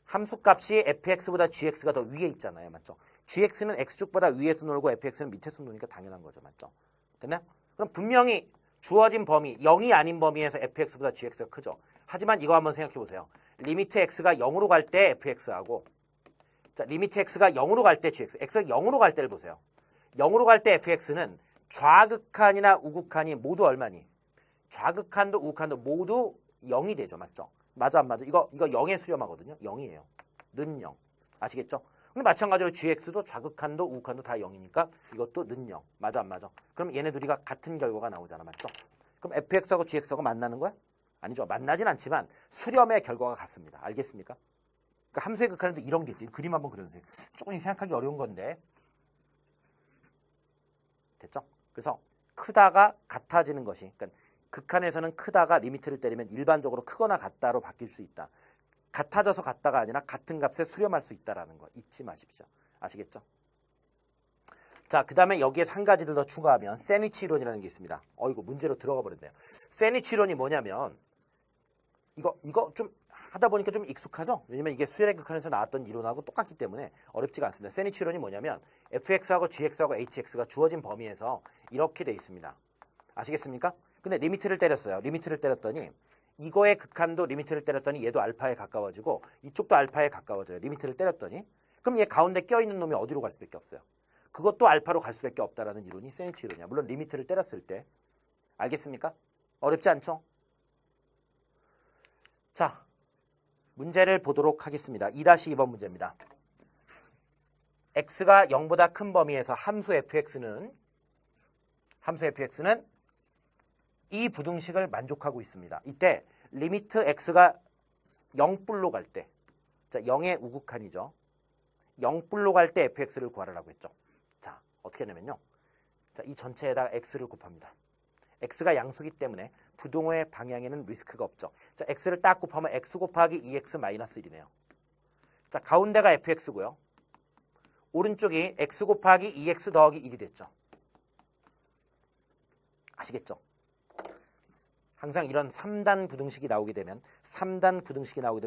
함수값이 fx보다 gx가 더 위에 있잖아요. 맞죠? gx는 x축보다 위에서 놀고 fx는 밑에서 노니까 당연한 거죠. 맞죠? 됐나요? 그럼 분명히 주어진 범위, 0이 아닌 범위에서 fx보다 gx가 크죠. 하지만 이거 한번 생각해 보세요. 리미트 x가 0으로 갈 때 fx하고 자, 리미트 x가 0으로 갈 때 gx, x가 0으로 갈 때를 보세요. 0으로 갈 때 fx는 좌극한이나 우극한이 모두 얼마니? 좌극한도 우극한도 모두 0이 되죠. 맞죠? 맞아 안 맞아? 이거 0에 수렴하거든요. 0이에요. 는 0. 아시겠죠? 근데 마찬가지로 gx도 좌극한도 우극한도 다 0이니까 이것도 는 0. 맞아 안 맞아? 그럼 얘네 둘이가 같은 결과가 나오잖아. 맞죠? 그럼 fx하고 gx하고 만나는 거야? 아니죠. 만나진 않지만 수렴의 결과가 같습니다. 알겠습니까? 그러니까 함수의 극한에도 이런 게 있대요. 그림 한번 그려주세요. 조금 생각하기 어려운 건데. 됐죠? 그래서 크다가 같아지는 것이 그러니까 극한에서는 크다가 리미트를 때리면 일반적으로 크거나 같다로 바뀔 수 있다. 같아져서 같다가 아니라 같은 값에 수렴할 수 있다라는 거 잊지 마십시오. 아시겠죠? 자, 그 다음에 여기에 한 가지를 더 추가하면 세니치 이론이라는 게 있습니다. 이거 문제로 들어가 버렸네요. 세니치 이론이 뭐냐면 이거 좀 하다 보니까 좀 익숙하죠? 왜냐면 이게 수열의 극한에서 나왔던 이론하고 똑같기 때문에 어렵지가 않습니다. 세니치 이론이 뭐냐면 fx하고 gx하고 hx가 주어진 범위에서 이렇게 돼 있습니다. 아시겠습니까? 근데 리미트를 때렸어요. 리미트를 때렸더니 이거의 극한도 리미트를 때렸더니 얘도 알파에 가까워지고 이쪽도 알파에 가까워져요. 리미트를 때렸더니 그럼 얘 가운데 껴있는 놈이 어디로 갈 수밖에 없어요. 그것도 알파로 갈 수밖에 없다라는 이론이 세니치 이론이야. 물론 리미트를 때렸을 때. 알겠습니까? 어렵지 않죠? 자, 문제를 보도록 하겠습니다. 2-2번 문제입니다. x가 0보다 큰 범위에서 함수 fx는 이 부등식을 만족하고 있습니다. 이때 리미트 x가 0불로 갈 때, 자 0의 우극한이죠. 0불로 갈 때 fx를 구하라고 했죠. 자, 어떻게 하냐면요. 자, 이 전체에다가 x를 곱합니다. x가 양수기 때문에 부동호의 방향에는 리스크가 없죠. 자, x를 딱 곱하면 x 곱하기 2x-1이네요. 자, 가운데가 fx고요. 오른쪽이 x 곱하기 2x 더하기 1이 됐죠. 아시겠죠? 항상 이런 3단 부등식이 나오게 되면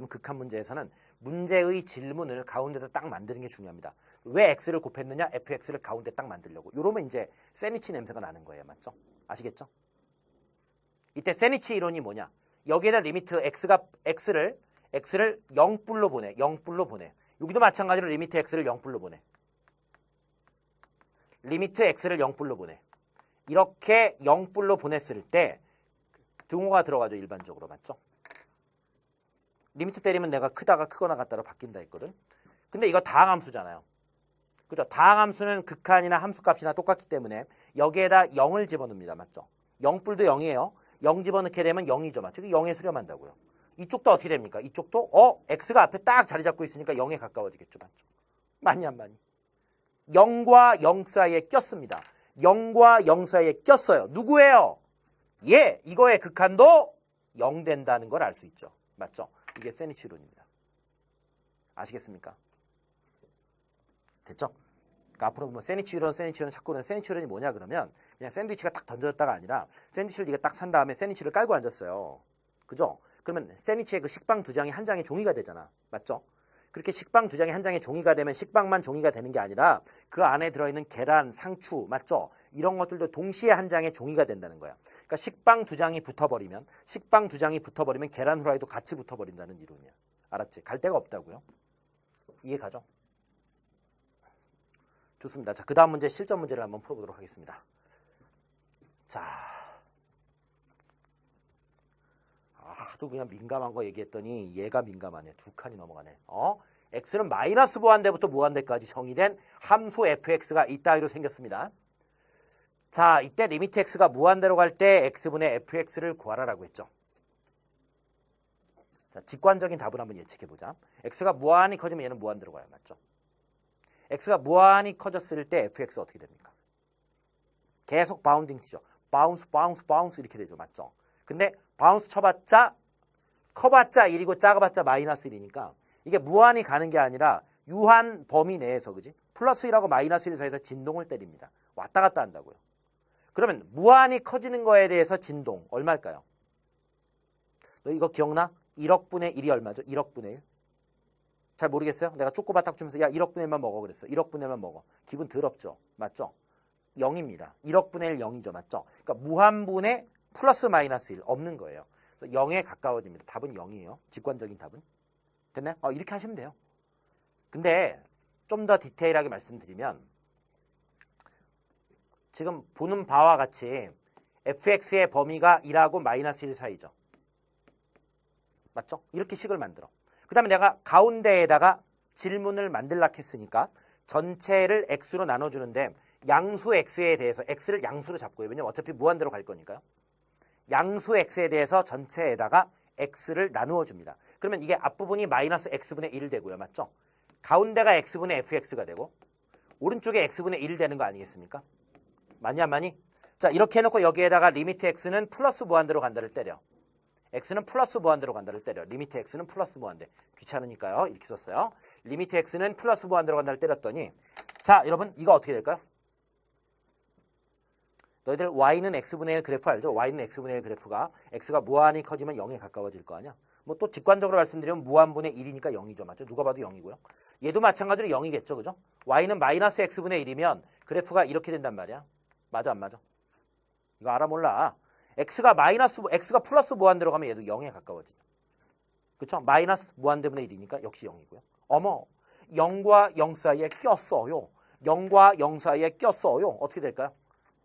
극한 문제에서는 문제의 질문을 가운데다 딱 만드는 게 중요합니다. 왜 x를 곱했느냐? fx를 가운데 딱 만들려고. 이러면 이제 세니치 냄새가 나는 거예요. 맞죠? 아시겠죠? 이때 세니치 이론이 뭐냐? 여기에다 리미트 x를 0불로 보내. 0불로 보내. 여기도 마찬가지로 리미트 x를 0불로 보내. 리미트 x를 0불로 보내. 이렇게 0불로 보냈을 때 등호가 들어가죠. 일반적으로. 맞죠? 리미트 때리면 내가 크다가 크거나 같다로 바뀐다 했거든. 근데 이거 다항함수잖아요. 그죠? 다항함수는 극한이나 함수값이나 똑같기 때문에 여기에다 0을 집어넣습니다. 맞죠? 0불도 0이에요. 0 집어넣게 되면 0이죠. 맞죠? 0에 수렴한다고요. 이쪽도 어떻게 됩니까? 이쪽도 x가 앞에 딱 자리 잡고 있으니까 0에 가까워지겠죠. 맞죠? 맞니 안 맞니? 0과 0 사이에 꼈습니다. 0과 0 사이에 꼈어요. 누구예요? 예, 이거의 극한도 0 된다는 걸 알 수 있죠. 맞죠? 이게 세니치 이론입니다. 아시겠습니까? 됐죠? 그러니까 앞으로 뭐 세니치 이론 자꾸 그러는 세니치 이론이 뭐냐 그러면 그냥 샌드위치가 딱 던져졌다가 아니라 샌드위치를 네가 딱 산 다음에 샌드위치를 깔고 앉았어요. 그죠? 그러면 샌드위치의 그 식빵 2장이 한 장의 종이가 되잖아. 맞죠? 그렇게 식빵 2장이 한 장의 종이가 되면 식빵만 종이가 되는 게 아니라 그 안에 들어있는 계란, 상추, 맞죠? 이런 것들도 동시에 한 장의 종이가 된다는 거야. 그러니까 식빵 2장이 붙어버리면 계란 후라이도 같이 붙어버린다는 이론이야. 알았지? 갈 데가 없다고요. 이해 가죠? 좋습니다. 자, 그 다음 문제 실전 문제를 한번 풀어보도록 하겠습니다. 자, 하도 그냥 민감한 거 얘기했더니 얘가 민감하네. 2칸이 넘어가네. x는 마이너스 무한대부터 무한대까지 정의된 함수 fx가 이따위로 생겼습니다. 자, 이때 리미트 x가 무한대로 갈 때 x분의 fx를 구하라라고 했죠. 자, 직관적인 답을 한번 예측해보자. x가 무한히 커지면 얘는 무한대로 가요. 맞죠? x가 무한히 커졌을 때 fx 어떻게 됩니까? 계속 바운딩 튀죠. 바운스 이렇게 되죠. 맞죠? 근데 바운스 쳐봤자 커봤자 1이고 작아봤자 마이너스 1이니까 이게 무한히 가는 게 아니라 유한 범위 내에서 그지? 플러스 1하고 마이너스 1 사이에서 진동을 때립니다. 왔다 갔다 한다고요. 그러면 무한히 커지는 거에 대해서 진동 얼마일까요? 너 이거 기억나? 1억분의 1이 얼마죠? 1억분의 1. 잘 모르겠어요? 내가 쪼꼬바 딱 주면서 야 1억분의 1만 먹어 그랬어. 1억분의 1만 먹어. 기분 더럽죠? 맞죠? 0입니다. 1억분의 1 0이죠. 맞죠? 그러니까 무한분의 플러스 마이너스 1 없는 거예요. 그래서 0에 가까워집니다. 답은 0이에요. 직관적인 답은. 됐나요? 이렇게 하시면 돼요. 근데 좀 더 디테일하게 말씀드리면 지금 보는 바와 같이 fx의 범위가 1하고 마이너스 1 사이죠. 맞죠? 이렇게 식을 만들어. 그 다음에 내가 가운데에다가 질문을 만들라 했으니까 전체를 x로 나눠주는데 양수 x에 대해서 x를 양수로 잡고요. 왜냐면 어차피 무한대로 갈 거니까요. 양수 x에 대해서 전체에다가 x를 나누어 줍니다. 그러면 이게 앞부분이 마이너스 x분의 1 되고요. 맞죠? 가운데가 x분의 fx가 되고 오른쪽에 x분의 1 되는 거 아니겠습니까? 많이 안 많이? 자, 이렇게 해놓고 여기에다가 리미트 x는 플러스 무한대로 간다를 때려. x는 플러스 무한대로 간다를 때려. 리미트 x는 플러스 무한대. 귀찮으니까요. 이렇게 썼어요. 리미트 x는 플러스 무한대로 간다를 때렸더니 자, 여러분 이거 어떻게 될까요? 너희들 y는 x분의 1 그래프 알죠? y는 x분의 1 그래프가 x가 무한히 커지면 0에 가까워질 거 아니야? 뭐 또 직관적으로 말씀드리면 무한분의 1이니까 0이죠. 맞죠? 누가 봐도 0이고요. 얘도 마찬가지로 0이겠죠. 그죠? y는 마이너스 x분의 1이면 그래프가 이렇게 된단 말이야. 맞아 안 맞아? 이거 알아 몰라. x가 플러스 무한대로 가면 얘도 0에 가까워지죠. 그쵸? 마이너스 무한대분의 1이니까 역시 0이고요. 어머, 0과 0 사이에 꼈어요. 0과 0 사이에 꼈어요. 어떻게 될까요?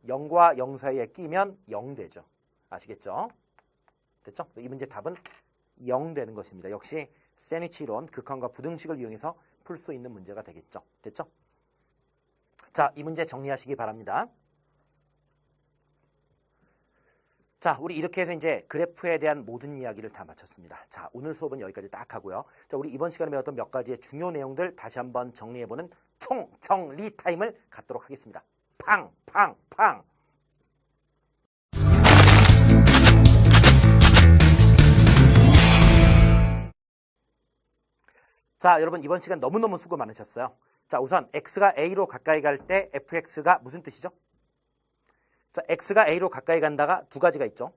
0과 0 사이에 끼면 0 되죠. 아시겠죠? 됐죠? 이 문제 답은 0 되는 것입니다. 역시 세니치 이론, 극한과 부등식을 이용해서 풀 수 있는 문제가 되겠죠. 됐죠? 자, 이 문제 정리하시기 바랍니다. 자, 우리 이렇게 해서 이제 그래프에 대한 모든 이야기를 다 마쳤습니다. 자, 오늘 수업은 여기까지 딱 하고요. 자, 우리 이번 시간에 배웠던 몇 가지의 중요 내용들 다시 한번 정리해보는 총정리 타임을 갖도록 하겠습니다. 팡! 팡! 팡! 자, 여러분 이번 시간 너무너무 수고 많으셨어요. 자, 우선 x가 a로 가까이 갈 때 fx가 무슨 뜻이죠? 자, x가 a로 가까이 간다가 두 가지가 있죠.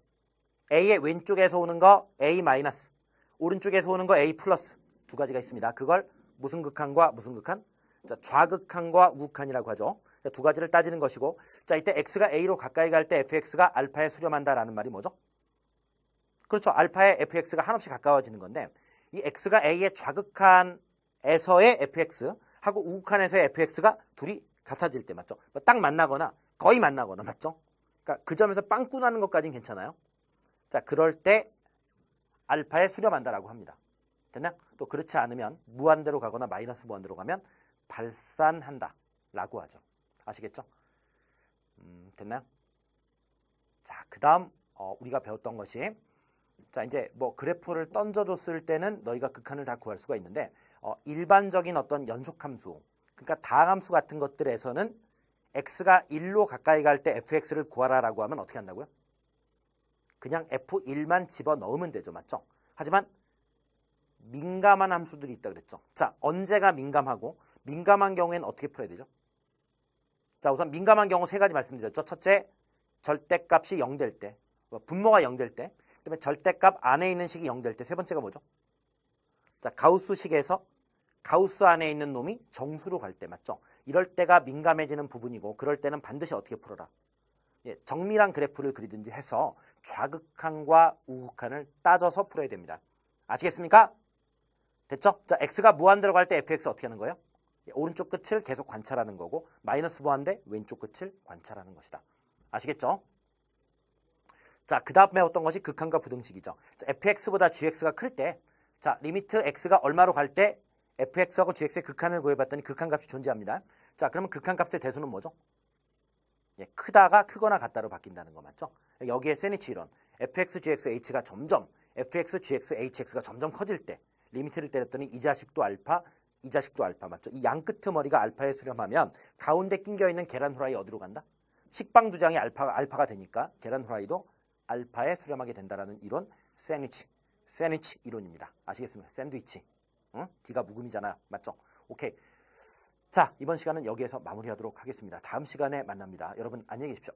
a의 왼쪽에서 오는 거 a 마이너스, 오른쪽에서 오는 거 a 플러스 두 가지가 있습니다. 그걸 무슨 극한과 무슨 극한? 자, 좌극한과 우극한이라고 하죠. 자, 두 가지를 따지는 것이고, 자, 이때 x가 a로 가까이 갈 때 fx가 알파에 수렴한다라는 말이 뭐죠? 그렇죠. 알파에 fx가 한없이 가까워지는 건데 이 x가 a의 좌극한에서의 fx 하고 우극한에서의 fx가 둘이 같아질 때 맞죠? 딱 만나거나 거의 만나거나 맞죠? 그러니까 그 점에서 빵꾸 나는 것까지는 괜찮아요. 자, 그럴 때 알파에 수렴한다라고 합니다. 됐나요? 또 그렇지 않으면 무한대로 가거나 마이너스 무한대로 가면 발산한다라고 하죠. 아시겠죠? 됐나요? 자, 그 다음 우리가 배웠던 것이 자, 이제 뭐 그래프를 던져줬을 때는 너희가 극한을 다 구할 수가 있는데 일반적인 어떤 연속함수, 그러니까 다함수 같은 것들에서는 x가 1로 가까이 갈 때 fx를 구하라라고 하면 어떻게 한다고요? 그냥 f1만 집어넣으면 되죠. 맞죠? 하지만 민감한 함수들이 있다 그랬죠. 자, 언제가 민감하고 민감한 경우에는 어떻게 풀어야 되죠? 자, 우선 민감한 경우 세 가지 말씀드렸죠. 첫째, 절대값이 0 될 때, 분모가 0 될 때, 그다음에 절대값 안에 있는 식이 0 될 때, 세 번째가 뭐죠? 자, 가우스식에서 가우스 안에 있는 놈이 정수로 갈 때 맞죠? 이럴 때가 민감해지는 부분이고 그럴 때는 반드시 어떻게 풀어라? 예, 정밀한 그래프를 그리든지 해서 좌극한과 우극한을 따져서 풀어야 됩니다. 아시겠습니까? 됐죠? 자, x가 무한대로 갈 때 fx 어떻게 하는 거예요? 예, 오른쪽 끝을 계속 관찰하는 거고 마이너스 무한대 왼쪽 끝을 관찰하는 것이다. 아시겠죠? 자, 그 다음 배웠던 것이 극한과 부등식이죠. 자, fx보다 gx가 클 때 자, 리미트 x가 얼마로 갈 때 fx하고 gx의 극한을 구해봤더니 극한값이 존재합니다. 자, 그러면 극한값의 대수는 뭐죠? 예, 크다가 크거나 같다로 바뀐다는 거 맞죠? 여기에 세니치 이론 fx, gx, h가 점점 fx, gx, hx가 점점 커질 때 리미트를 때렸더니 이 자식도 알파, 이 자식도 알파 맞죠? 이 양 끝머리가 알파에 수렴하면 가운데 낑겨있는 계란 후라이 어디로 간다? 식빵 두 장이 알파가 되니까 계란 후라이도 알파에 수렴하게 된다라는 이론 세니치 이론입니다. 아시겠습니까? 샌드위치. 응? D가 묵음이잖아요. 맞죠? 오케이. 자, 이번 시간은 여기에서 마무리하도록 하겠습니다. 다음 시간에 만납니다. 여러분 안녕히 계십시오.